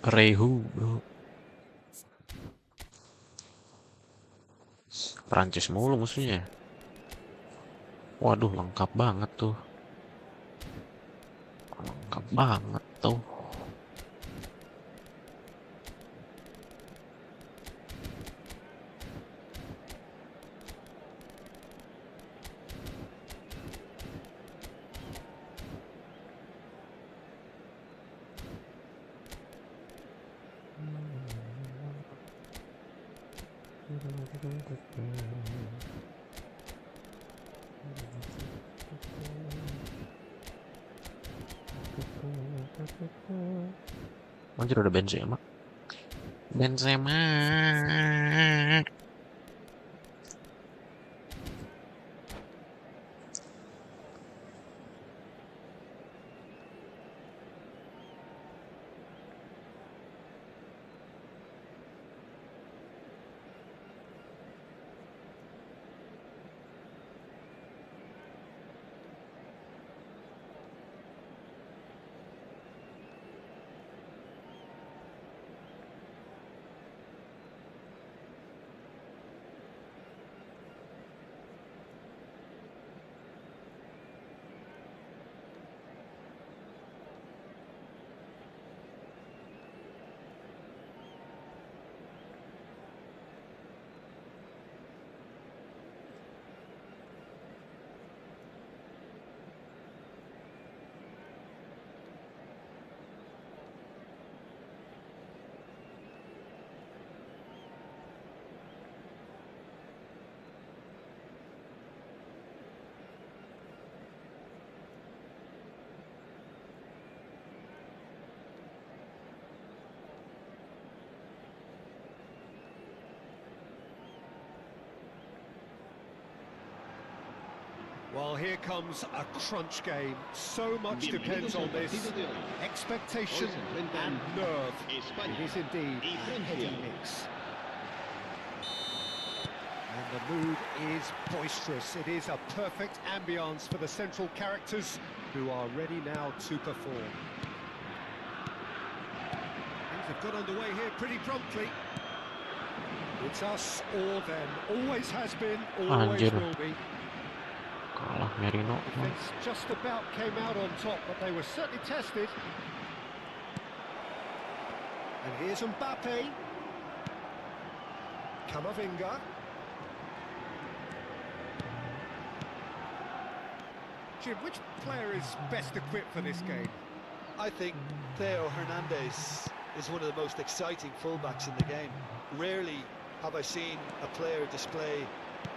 Speaker 1: Rayhu. Prancis mulu musuhnya. Waduh, lengkap banget tuh. Lengkap banget tuh. Anjir udah Benzema. Benzema.
Speaker 2: Well, here comes a crunch game. So much depends on this. Expectation and nerve. It is indeed a heady mix. And the mood is boisterous. It is a perfect ambience for the central characters who are ready now to perform. Things have got underway here pretty promptly. It's us or them. Always has been, always
Speaker 1: Anjir.
Speaker 2: will be.
Speaker 1: Kalah Merino.
Speaker 2: Defense just about came out on top, but they were certainly tested. And here's Mbappe. Camavinga. Jim, which player is best equipped for this game?
Speaker 3: I think Theo Hernandez is one of the most exciting fullbacks in the game. Rarely have I seen a player display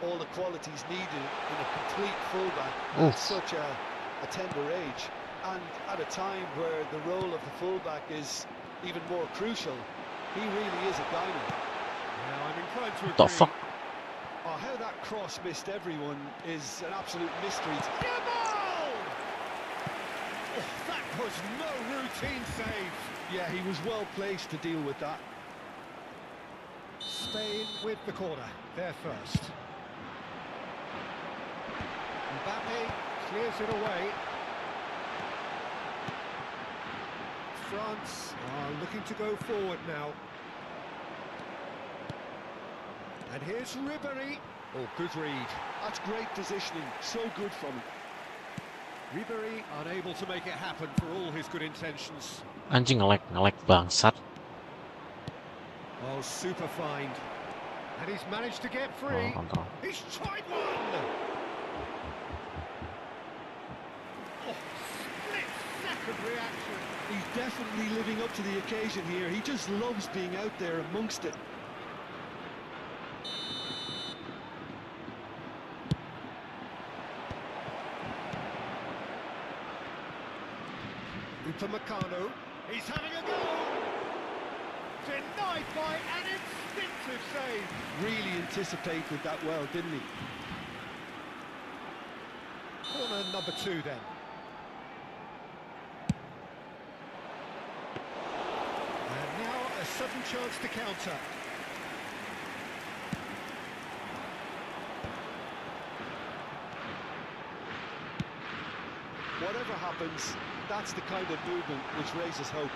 Speaker 3: all the qualities needed in a complete fullback at such a tender age, and at a time where the role of the fullback is even more crucial. He really is a dynamo.
Speaker 2: Now, I'm inclined to agree.
Speaker 1: The fuck?
Speaker 3: Oh, how that cross missed everyone is an absolute mystery. Oh,
Speaker 2: That was no routine save.
Speaker 3: yeah, he was well placed to deal with that.
Speaker 2: Spain with the corner. They're first. Mbappe clears it away. France are looking to go forward now. And here's Ribéry. Oh, good read.
Speaker 3: That's great positioning, so good from him.
Speaker 2: Ribéry unable to make it happen for all his good intentions.
Speaker 1: Anjing ngelek bangsat.
Speaker 2: Oh, super find. And he's managed to get free.
Speaker 1: Oh, no.
Speaker 2: He's tried one! Oh, split-second reaction.
Speaker 3: He's definitely living up to the occasion here. He just loves being out there amongst it.
Speaker 2: Upamecano. He's having a go! Denied by an instinctive save.
Speaker 3: Really anticipated that well, didn't he?
Speaker 2: Corner number 2 then. And now a sudden chance to counter.
Speaker 3: Whatever happens, that's the kind of movement which raises hope.